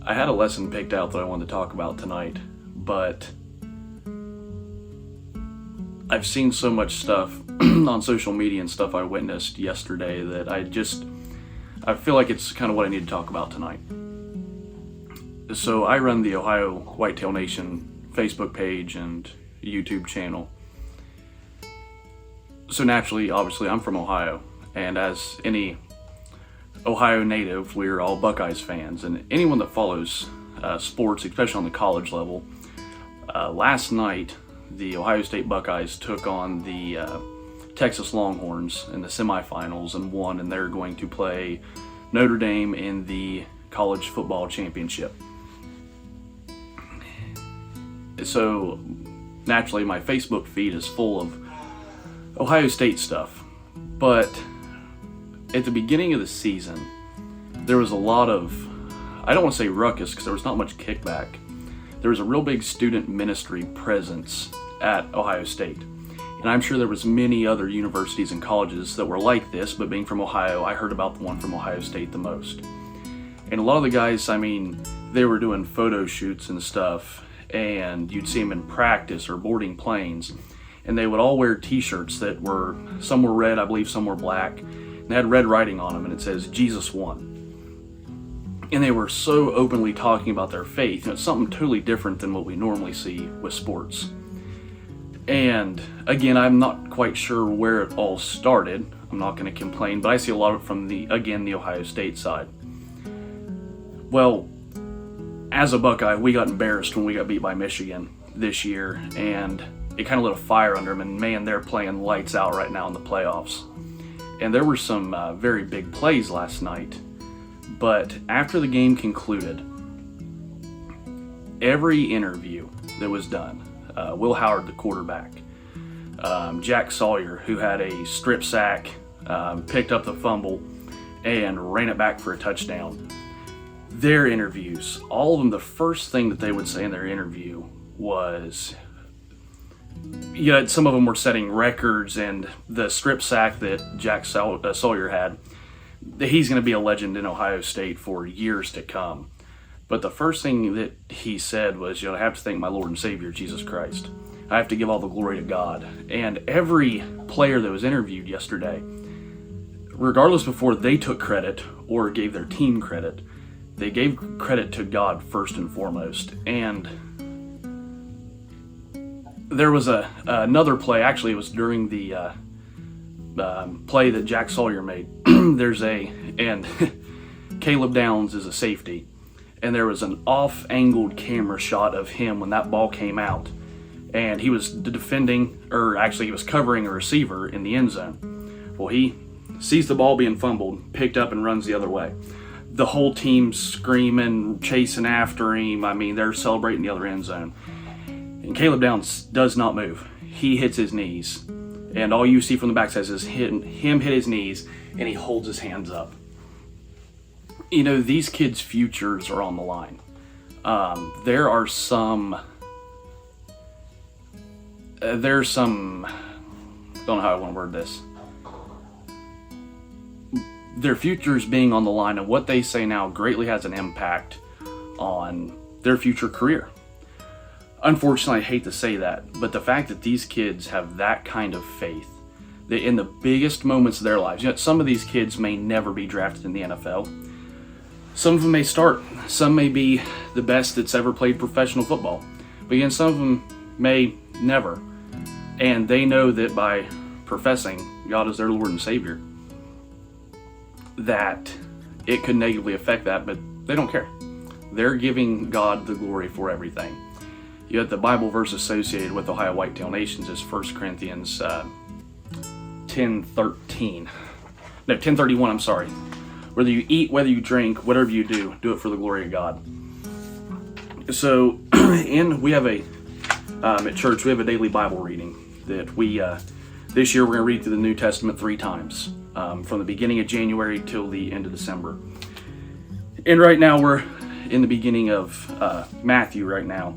I had a lesson picked out that I wanted to talk about tonight, but I've seen so much stuff on social media and stuff I witnessed yesterday that I feel like it's kind of what I need to talk about tonight. So I run the Ohio Whitetail Nation Facebook page and YouTube channel. So naturally, obviously, I'm from Ohio, and as any Ohio native, we're all Buckeyes fans, and anyone that follows sports, especially on the college level, last night, the Ohio State Buckeyes took on the Texas Longhorns in the semifinals and won, and they're going to play Notre Dame in the college football championship. So naturally, my Facebook feed is full of Ohio State stuff, but at the beginning of the season, there was a lot of, I don't want to say ruckus because there was not much kickback, there was a real big student ministry presence at Ohio State. And I'm sure there was many other universities and colleges that were like this, but being from Ohio, I heard about the one from Ohio State the most. And a lot of the guys, I mean, they were doing photo shoots and stuff, and you'd see them in practice or boarding planes, and they would all wear t-shirts that were, some were red, I believe some were black, and they had red writing on them, and it says, Jesus won. And they were so openly talking about their faith. It's something totally different than what we normally see with sports. And again, I'm not quite sure where it all started. I'm not going to complain, but I see a lot of it from the Ohio State side. Well, as a Buckeye, we got embarrassed when we got beat by Michigan this year, and it kind of lit a fire under them, and man, they're playing lights out right now in the playoffs. And there were some very big plays last night, but after the game concluded, every interview that was done, Will Howard, the quarterback, Jack Sawyer, who had a strip sack, picked up the fumble, and ran it back for a touchdown. Their interviews, all of them, the first thing that they would say in their interview was, some of them were setting records, and the strip sack that Jack Sawyer had, he's going to be a legend in Ohio State for years to come. But the first thing that he said was, I have to thank my Lord and Savior, Jesus Christ. I have to give all the glory to God. And every player that was interviewed yesterday, regardless before they took credit or gave their team credit, they gave credit to God first and foremost. And there was another play, actually it was during the play that Jack Sawyer made. And Caleb Downs is a safety. And there was an off-angled camera shot of him when that ball came out. And he was defending, or actually he was covering a receiver in the end zone. Well, he sees the ball being fumbled, picked up and runs the other way. The whole team's screaming, chasing after him. I mean, they're celebrating the other end zone. And Caleb Downs does not move. He hits his knees. And all you see from the backside is him hit his knees, and he holds his hands up. These kids' futures are on the line. There are some, I don't know how I want to word this. Their futures being on the line, and what they say now greatly has an impact on their future career. Unfortunately, I hate to say that, but the fact that these kids have that kind of faith, that in the biggest moments of their lives, some of these kids may never be drafted in the NFL. Some of them may start. Some may be the best that's ever played professional football. But again, some of them may never. And they know that by professing God as their Lord and Savior, that it could negatively affect that, but they don't care. They're giving God the glory for everything. Yet the Bible verse associated with Ohio Whitetail Nations is 1 Corinthians 10:31, I'm sorry. Whether you eat, whether you drink, whatever you do, do it for the glory of God. So, we have at church, we have a daily Bible reading that we, this year we're going to read through the New Testament 3 times, from the beginning of January till the end of December. And right now we're in the beginning of Matthew right now.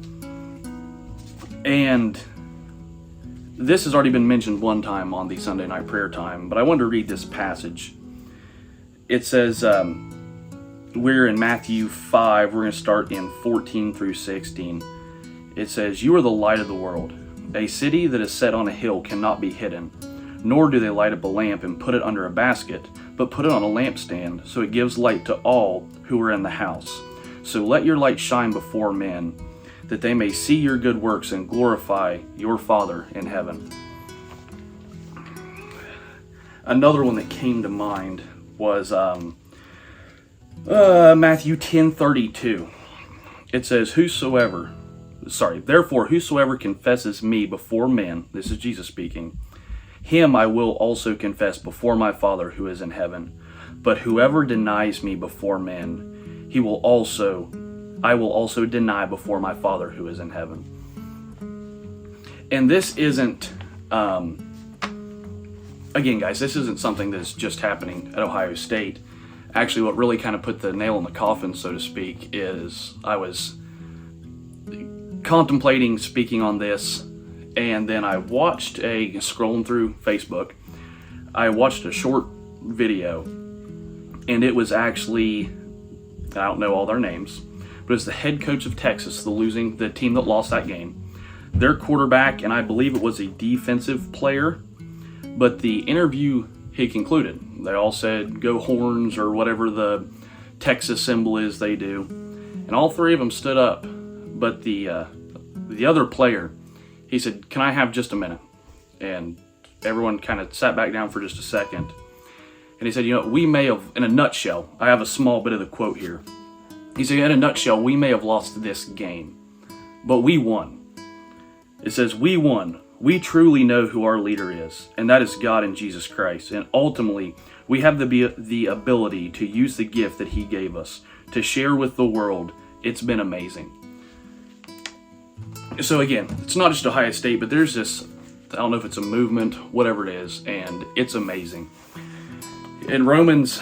And this has already been mentioned one time on the Sunday night prayer time, but I wanted to read this passage. It says, we're in Matthew 5, we're going to start in 14 through 16. It says, "You are the light of the world. A city that is set on a hill cannot be hidden, nor do they light up a lamp and put it under a basket, but put it on a lampstand, so it gives light to all who are in the house. So let your light shine before men, that they may see your good works and glorify your Father in heaven." Another one that came to mind was Matthew 10:32. It says, "Therefore whosoever confesses me before men," this is Jesus speaking, "him I will also confess before my Father who is in heaven. But whoever denies me before men, I will also deny before my Father who is in heaven." And this isn't, again guys, this isn't something that's just happening at Ohio State. Actually, what really kind of put the nail in the coffin, so to speak, is I was contemplating speaking on this, and then I watched scrolling through Facebook, I watched a short video, and it was actually, I don't know all their names, but it's the head coach of Texas, the team that lost that game, their quarterback, and I believe it was a defensive player, but the interview he concluded. They all said, "Go Horns," or whatever the Texas symbol is they do. And all three of them stood up. But the other player, he said, "Can I have just a minute?" And everyone kind of sat back down for just a second. And he said, "We may have, in a nutshell," I have a small bit of the quote here. He said, "In a nutshell, we may have lost this game, but we won." It says, "We won. We truly know who our leader is, and that is God and Jesus Christ. And ultimately, we have the ability to use the gift that He gave us to share with the world. It's been amazing." So again, it's not just Ohio State, but there's this, I don't know if it's a movement, whatever it is, and it's amazing. In Romans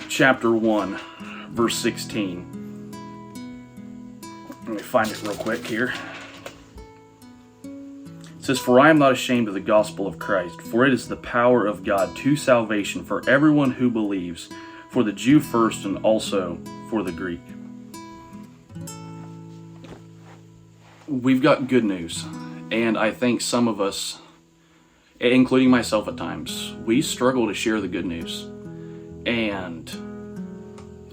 chapter 1, verse 16, let me find it real quick here. It says, "For I am not ashamed of the gospel of Christ, for it is the power of God to salvation for everyone who believes, for the Jew first and also for the Greek." We've got good news, and I think some of us, including myself at times, we struggle to share the good news. And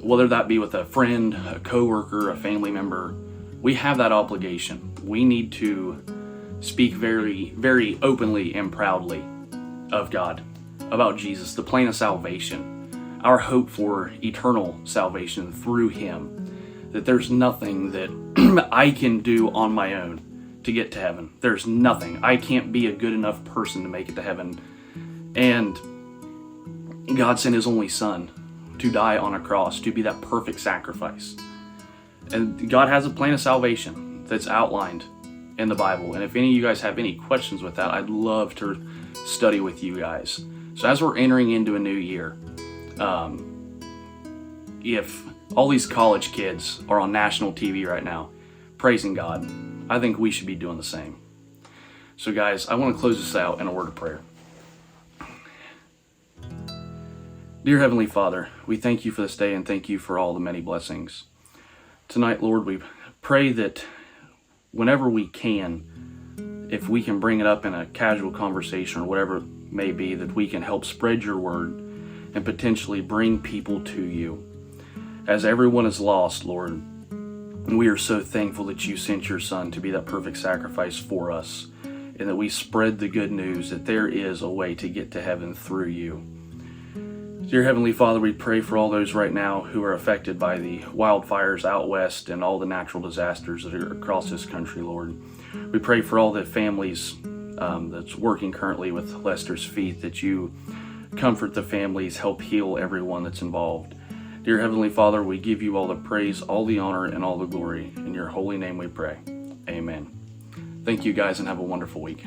whether that be with a friend, a coworker, a family member, we have that obligation. We need to speak very, very openly and proudly of God, about Jesus, the plan of salvation, our hope for eternal salvation through Him, that there's nothing that I can do on my own to get to heaven. There's nothing. I can't be a good enough person to make it to heaven. And God sent His only Son to die on a cross, to be that perfect sacrifice. And God has a plan of salvation that's outlined in the Bible. And if any of you guys have any questions with that, I'd love to study with you guys. So as we're entering into a new year, if all these college kids are on national TV right now praising God, I think we should be doing the same. So guys, I want to close this out in a word of prayer. Dear Heavenly Father, we thank You for this day and thank You for all the many blessings. Tonight, Lord, we pray that whenever we can, if we can bring it up in a casual conversation or whatever it may be, that we can help spread Your word and potentially bring people to You. As everyone is lost, Lord, and we are so thankful that You sent Your Son to be that perfect sacrifice for us, and that we spread the good news that there is a way to get to heaven through You. Dear Heavenly Father, we pray for all those right now who are affected by the wildfires out west and all the natural disasters that are across this country, Lord. We pray for all the families that's working currently with Lester's feet, that You comfort the families, help heal everyone that's involved. Dear Heavenly Father, we give You all the praise, all the honor, and all the glory. In Your holy name we pray. Amen. Thank you guys and have a wonderful week.